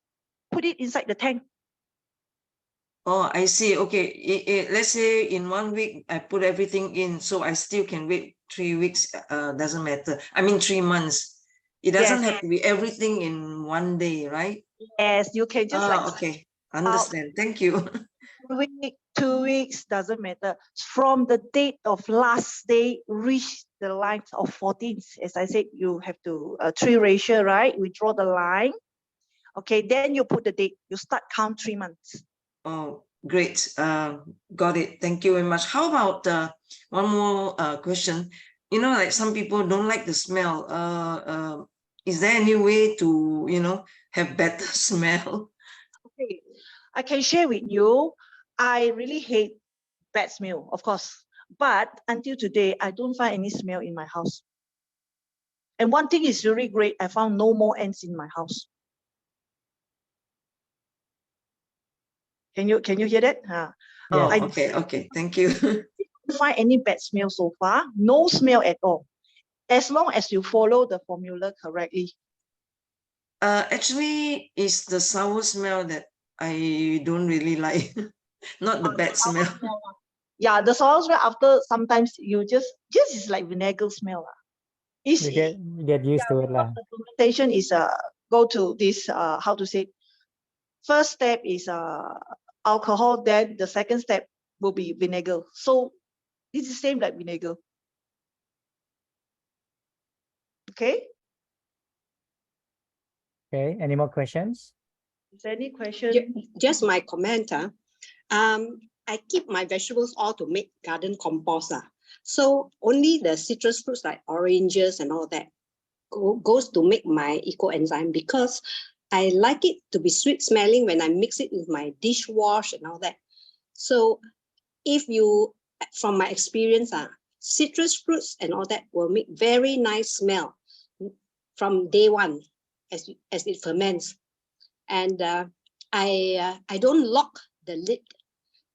put it inside the tank. Oh, I see. Okay. Let's say in 1 week I put everything in, so I still can wait 3 weeks. Doesn't matter. I mean 3 months. It doesn't have to be everything in one day, right? Yes, you can just like. Okay. Understand. Thank you. 1 week, 2 weeks, doesn't matter. From the date of last day, reach the line of 14th. As I said, you have to 3 ratio, right? We draw the line. Okay, then you put the date. You start count 3 months. Oh, great. Got it. Thank you very much. How about one more question? You know, like some people don't like the smell. Is there any way to, have better smell? Okay, I can share with you. I really hate bad smell, of course. But until today, I don't find any smell in my house. And one thing is really great. I found no more ants in my house. Can you hear that? Oh, okay. Thank you. Don't find any bad smell so far. No smell at all. As long as you follow the formula correctly. Actually, it's the sour smell that I don't really like. Not the bad smell. Yeah, the sour smell after sometimes you just is like vinegar smell. You get used to it. The fermentation is go to this how to say. First step is alcohol, then the second step will be vinegar. So this is same like vinegar. Okay. Okay. Any more questions? Is there any question? Just my comment. I keep my vegetables all to make garden compost. So only the citrus fruits like oranges and all that goes to make my Eco-Enzyme, because I like it to be sweet smelling when I mix it with my dishwash and all that. So if you, from my experience, citrus fruits and all that will make very nice smell from day one as it ferments. And I don't lock the lid.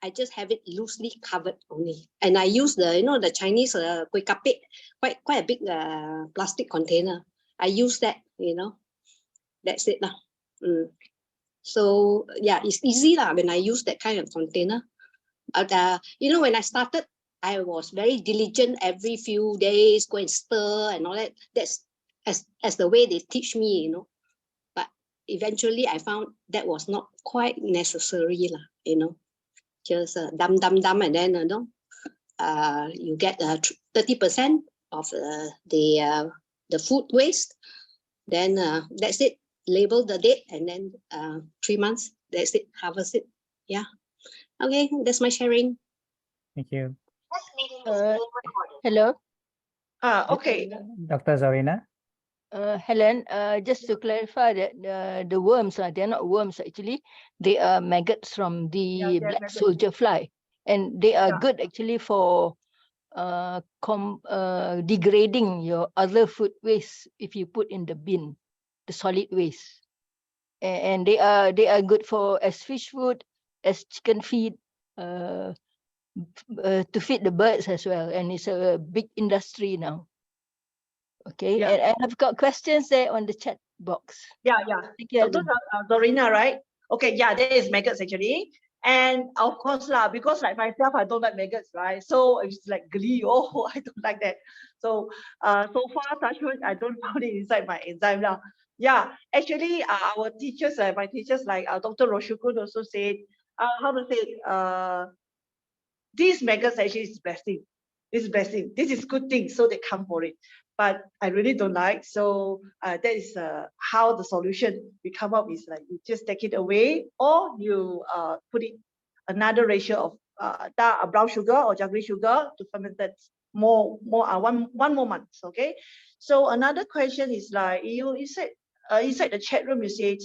I just have it loosely covered only. And I use the Chinese kueh kapit, quite a big plastic container. I use that, that's it. So yeah, it's easy when I use that kind of container. But when I started, I was very diligent every few days, go and stir and all that. That's as the way they teach me, But eventually I found that was not quite necessary, Just dump, and then you get 30% of the food waste. Then that's it. Label the date, and then 3 months. That's it. Harvest it. Yeah. Okay, that's my sharing. Thank you. This meeting is being recorded. Hello. Okay. Dr. Zarina. Helen, just to clarify that the worms, they're not worms actually. They are maggots from the black soldier fly. And they are good actually for degrading your other food waste if you put in the bin, the solid waste. And they are good for as fish food, as chicken feed, to feed the birds as well. And it's a big industry now. Okay, and I've got questions there on the chat box. Yeah. Thank you, Dr. Dorina, right? Okay, yeah, there is maggots actually. And of course, because like myself, I don't like maggots, right? So it's like glee. Oh, I don't like that. So so far, touch wood, I don't put it inside my enzyme now. Yeah, actually, our teachers, my teachers like Dr. Roshukun also said, how to say, these maggots actually is blessing. This is blessing. This is good thing. So they come for it. But I really don't like. So that is how the solution we come up is like you just take it away, or you put it another ratio of brown sugar or jaggery sugar to ferment that one more month. Okay. So another question is like you said inside the chat room, you said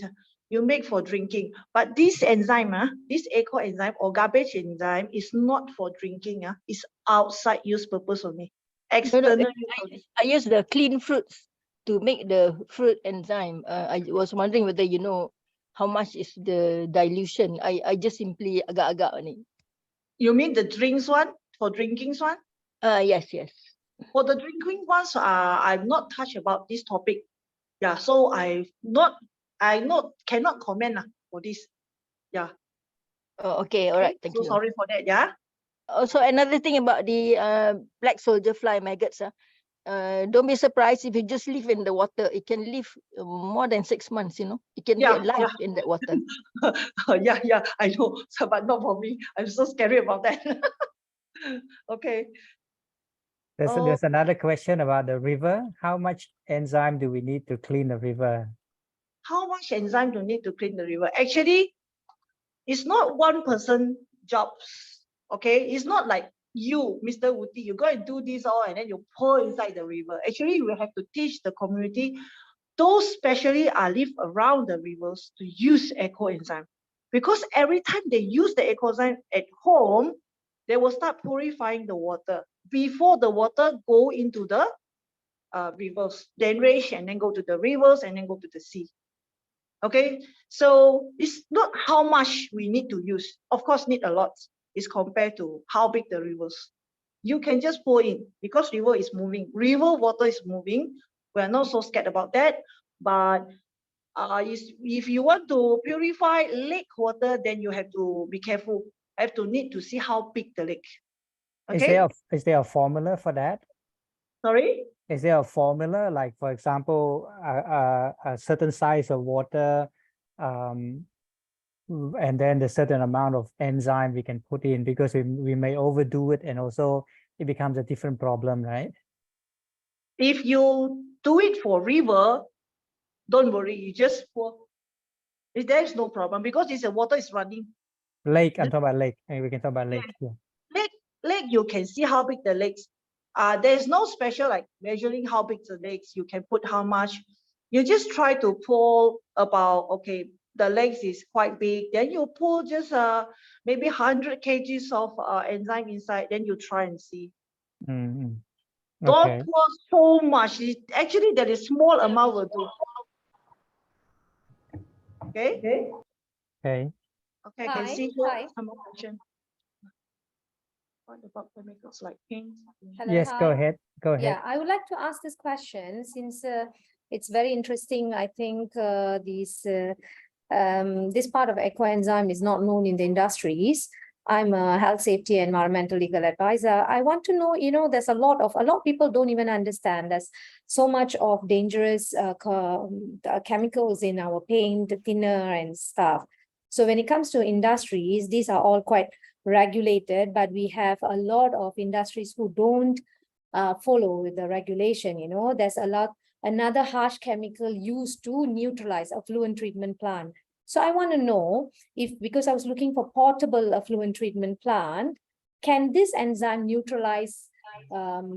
you make for drinking, but this enzyme, this Eco-Enzyme or garbage enzyme is not for drinking. It's outside use purpose only. External. I use the clean fruits to make the fruit enzyme. I was wondering whether you know how much is the dilution. I just simply agak-agak only. You mean the drinks one, for drinkings one? Yes. For the drinking ones, I've not touched about this topic. Yeah, so I cannot comment for this. Yeah. Oh, okay, all right, thank you. Sorry for that. Yeah. Also, another thing about the black soldier fly maggots. Don't be surprised if you just live in the water. It can live more than 6 months. It can be alive in that water. Yeah, I know. So, but not for me. I'm so scary about that. Okay. There's another question about the river. How much enzyme do we need to clean the river? How much enzyme do you need to clean the river? Actually, it's not one person jobs. Okay, it's not like you, Mr. Wuti, you go and do this all and then you pour inside the river. Actually, we have to teach the community, those specially are live around the rivers, to use Eco-Enzyme. Because every time they use the Eco-Enzyme at home, they will start purifying the water before the water go into the rivers, then range and then go to the rivers and then go to the sea. Okay, so it's not how much we need to use. Of course, need a lot. Is compared to how big the rivers. You can just pour in because river is moving. River water is moving. We are not so scared about that. But if you want to purify lake water, then you have to be careful. Need to see how big the lake. Okay. Is there a formula for that? Sorry? Is there a formula, like, for example, a certain size of water, and then the certain amount of enzyme we can put in, because we may overdo it and also it becomes a different problem, right? If you do it for river, don't worry, you just pour. There is no problem because the water is running. Lake, I'm talking about lake. We can talk about lake. Yeah. Lake, you can see how big the lakes. There's no special like measuring how big the lakes. You can put how much. You just try to pour about, okay, the lakes is quite big. Then you pour just maybe 100 kgs of enzyme inside. Then you try and see. Mm-hmm. Don't pour so much. Actually, that is small amount will do. Okay. Okay. Okay. Can see some more question. What about chemicals like paint? Hello, yes, hi. go ahead. Yeah, I would like to ask this question since it's very interesting. I think this part of Eco-Enzyme is not known in the industries. I'm a health safety and environmental legal advisor. I want to know, there's a lot of people don't even understand there's so much of dangerous chemicals in our paint, thinner and stuff. So when it comes to industries, these are all quite regulated, but we have a lot of industries who don't follow the regulation. There's another harsh chemical used to neutralize effluent treatment plant. So I want to know because I was looking for portable effluent treatment plant, can this enzyme neutralize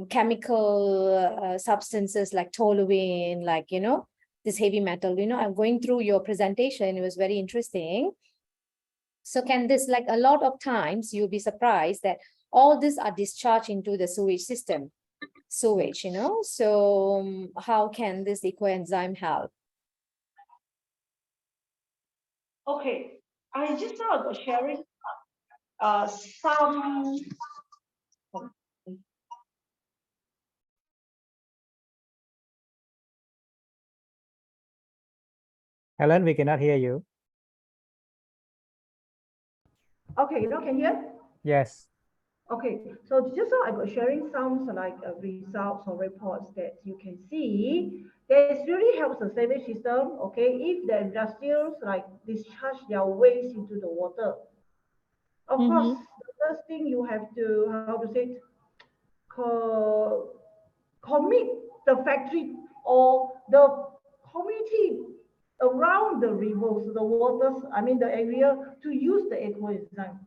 chemical substances like toluene, like, this heavy metal? I'm going through your presentation. It was very interesting. So can this, like a lot of times, you'll be surprised that all these are discharged into the sewage system, so how can this Eco-Enzyme help? Okay, I just now was sharing some. Helen, we cannot hear you. Okay, can you hear? Yes. Okay, so just now I was sharing some results or reports that you can see. This really helps the sewage system. Okay, if the industrials discharge their waste into the water, of course, the first thing you have to commit the factory or the community around the rivers, the waters, I mean the area, to use the Eco-Enzyme.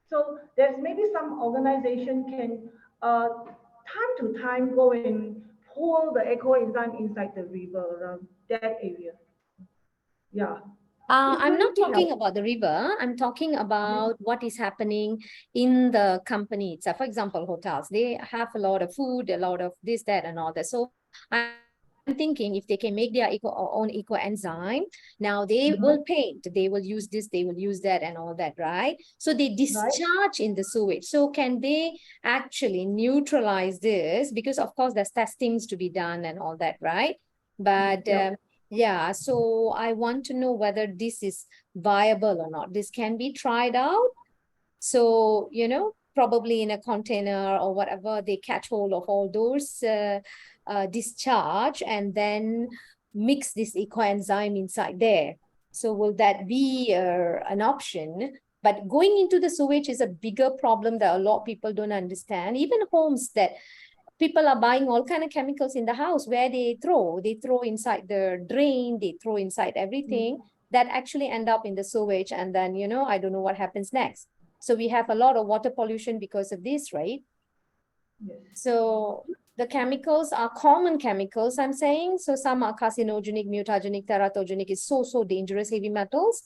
So there's maybe some organization can time to time go and pour the Eco-Enzyme inside the river around that area. Yeah. I'm not talking about the river. I'm talking about what is happening in the company itself. For example, hotels, they have a lot of food, a lot of this, that, and all that. So I'm thinking if they can make their own Eco-Enzyme, now they will paint, they will use this, they will use that, and all that, right? So they discharge in the sewage. So can they actually neutralize this? Because of course there's testings to be done and all that, right? But yeah, so I want to know whether this is viable or not. This can be tried out. So, you know, probably in a container or whatever, they catch hold of all those discharge and then mix this Eco-Enzyme inside there. So will that be an option? But going into the sewage is a bigger problem that a lot of people don't understand. Even homes that people are buying all kind of chemicals in the house where they throw inside the drain, they throw inside everything that actually end up in the sewage. And then, you know, I don't know what happens next. So we have a lot of water pollution because of this, right? Yes. So the chemicals are common chemicals, I'm saying. So some are carcinogenic, mutagenic, teratogenic, is so dangerous heavy metals.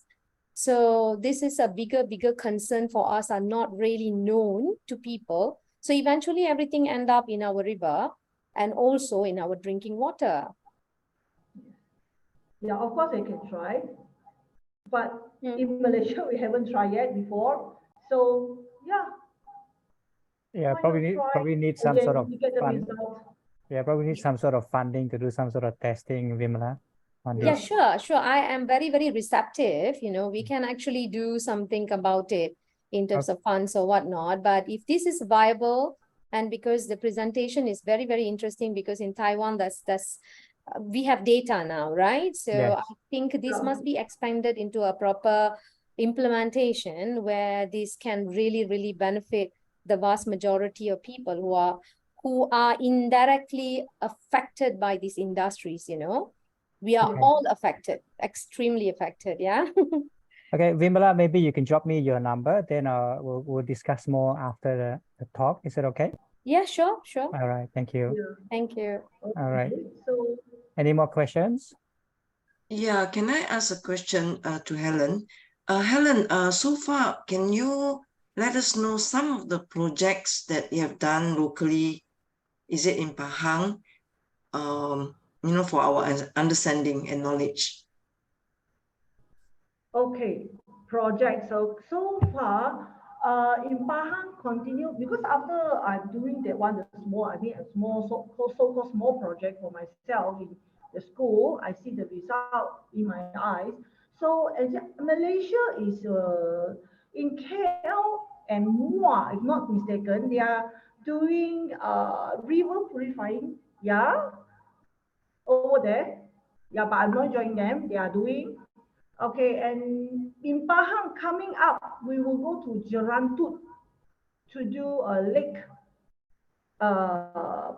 So this is a bigger concern for us, are not really known to people. So eventually everything end up in our river and also in our drinking water. Yeah, of course I can try. But in Malaysia, we haven't tried yet before. So yeah. Yeah, probably need some sort of fund. Yeah, probably need some sort of funding to do some sort of testing, Vimala. Yeah, sure. I am very receptive. You know, we can actually do something about it in terms of funds or whatnot. But if this is viable, and because the presentation is very interesting, because in Taiwan, we have data now, right? So I think this must be expanded into a proper implementation where this can really benefit the vast majority of people who are indirectly affected by these industries, you know. We are all affected, extremely affected, yeah. Okay, Vimala, maybe you can drop me your number, then we'll discuss more after the talk. Is it okay? Yeah, sure. All right, thank you. Yeah. Thank you. Okay. All right. So, any more questions? Yeah, can I ask a question to Helen? Helen, so far, can you let us know some of the projects that you have done locally? Is it in Pahang? You know, for our understanding and knowledge. Okay, project. So far, in Pahang, continue because after I'm doing that one, a small so-called small project for myself in the school. I see the result in my eyes. So as Malaysia is in KL and Muar, if not mistaken, they are doing river purifying. Yeah. Over there, yeah, but I'm not joining them. They are doing okay. And in Pahang, coming up, we will go to Jerantut to do a lake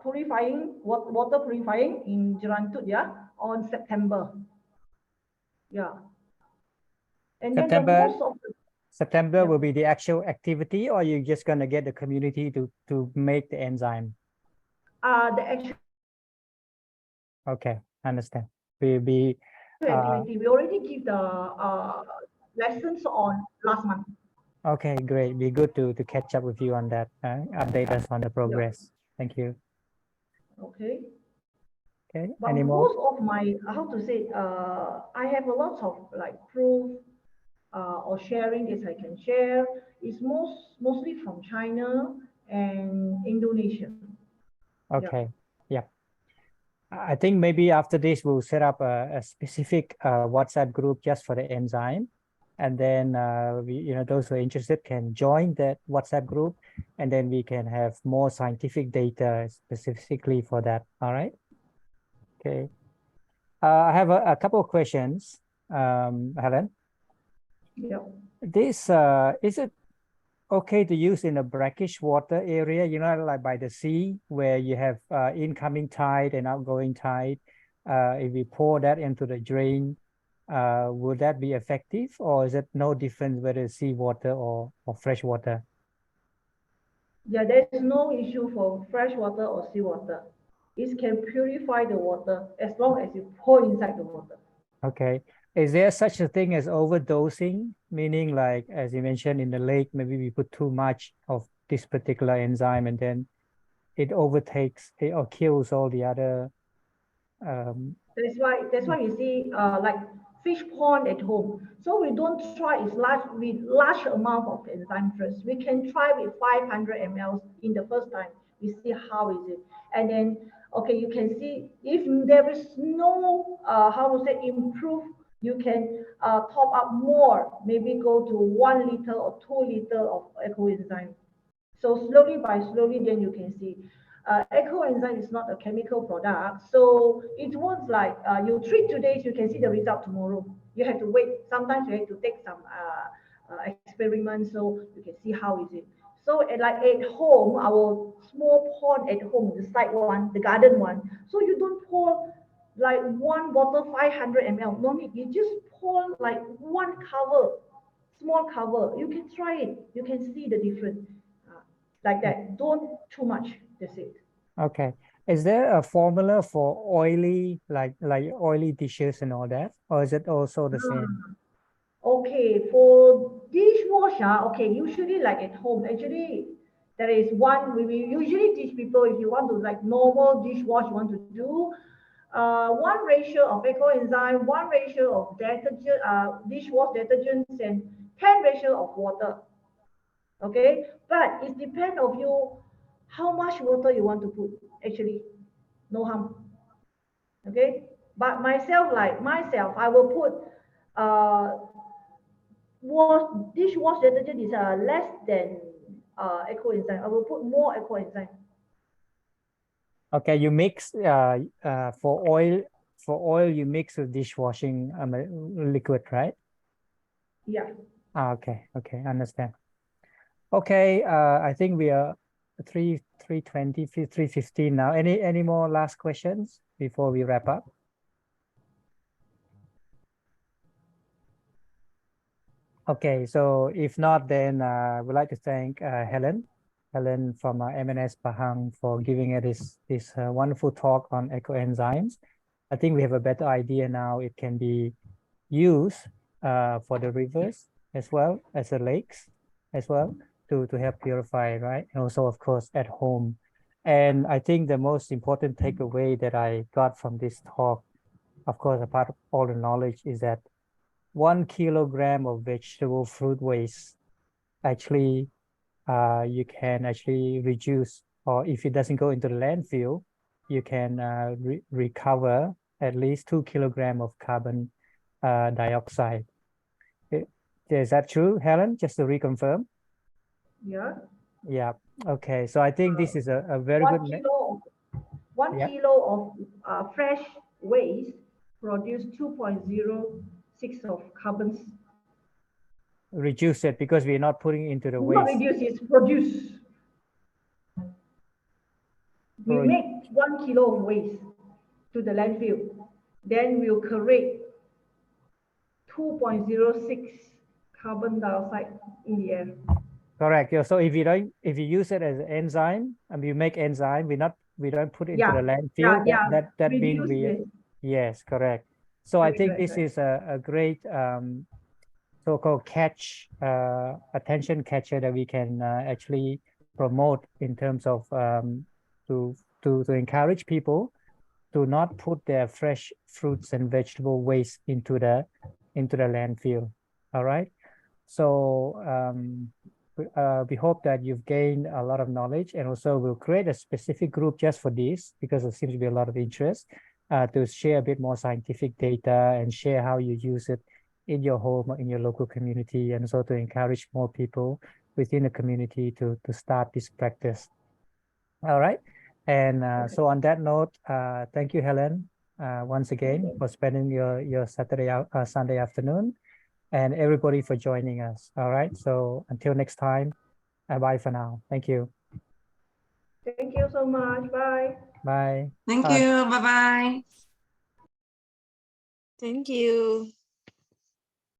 purifying water purifying in Jerantut, yeah, on September. Yeah. And September, then most of September will be the actual activity, or you're just gonna get the community to make the enzyme? The actual. Okay, understand. Will be activity. We already give the lessons on last month. Okay, great. Be good to catch up with you on that. Update us on the progress. Thank you. Okay. Okay. But Any more? most of my, how to say, I have a lot of like proof or sharing this I can share. It's mostly from China and Indonesia. Okay. Yeah. I think maybe after this we'll set up a specific WhatsApp group just for the enzyme, and then those who are interested can join that WhatsApp group, and then we can have more scientific data specifically for that. All right. Okay. I have a couple of questions, Helen. Yeah. This is it okay to use in a brackish water area, you know, like by the sea where you have incoming tide and outgoing tide? If we pour that into the drain, would that be effective, or is it no difference whether it's seawater or fresh water? Yeah, there's no issue for fresh water or seawater. It can purify the water as long as you pour inside the water. Okay. Is there such a thing as overdosing? Meaning, like, as you mentioned, in the lake, maybe we put too much of this particular enzyme and then it overtakes it or kills all the other. That's why you see like fish pond at home. So we don't try with large amount of enzyme first. We can try with 500 ml in the first time. We see how is it, and then okay, you can see if there is no how to say improve, you can top up more. Maybe go to 1 liter or 2 liter of Eco-Enzyme. So slowly by slowly, then you can see. Eco-Enzyme is not a chemical product, so it won't like you treat today, you can see the result tomorrow. You have to wait. Sometimes you have to take some experiments so you can see how is it. So like at home, our small pond at home, the side one, the garden one. So you don't pour like one bottle 500 ml. No need. You just pour like one cover, small cover. You can try it. You can see the difference. Like that. Don't too much. That's it. Okay. Is there a formula for oily, like oily dishes and all that, or is it also the same? Okay, for dishwasher, okay, usually like at home, actually there is one, we usually teach people if you want to like normal dishwash, you want to do one ratio of Eco-Enzyme, one ratio of detergent, dishwash detergents, and 10 ratio of water. Okay, but it depends of you how much water you want to put, actually, no harm. Okay, but myself, I will put dishwash detergent is less than Eco-Enzyme. I will put more Eco-Enzyme. Okay, you mix for oil you mix with dishwashing liquid, right? Yeah. Okay, understand. Okay, I think we are 3:20, 3:15 now. Any more last questions before we wrap up? Okay, so if not, then we'd like to thank Helen from MNS Pahang for giving us this wonderful talk on eco-enzymes. I think we have a better idea now. It can be used for the rivers as well as the lakes as well to help purify, right? And also, of course, at home. And I think the most important takeaway that I got from this talk, of course, apart from all the knowledge, is that 1 kilogram of vegetable fruit waste actually you can actually reduce, or if it doesn't go into the landfill, you can recover at least 2 kilograms of carbon dioxide. Is that true, Helen? Just to reconfirm. Yeah. Yeah. Okay. So I think this is a very good. 1 kilo of fresh waste produce 2.06 of carbons. Reduce it because we're not putting into the waste. Not reduce, it's produce. We make 1 kilo of waste to the landfill, then we'll create 2.06 carbon dioxide in the air. Correct. Yeah. So if you use it as an enzyme, and you make enzyme, we don't put it into the landfill. That means yes, correct. So I think this is a great so-called attention catcher that we can actually promote in terms of to encourage people to not put their fresh fruits and vegetable waste into the landfill. All right. So we hope that you've gained a lot of knowledge, and also we'll create a specific group just for this because there seems to be a lot of interest to share a bit more scientific data and share how you use it in your home or in your local community, and also to encourage more people within the community to start this practice. All right. And so on that note, thank you, Helen, once again for spending your Sunday afternoon, and everybody for joining us. All right. So until next time, Bye for now. Thank you. Thank you so much. Bye. Bye. Thank you. Bye-bye. Thank you.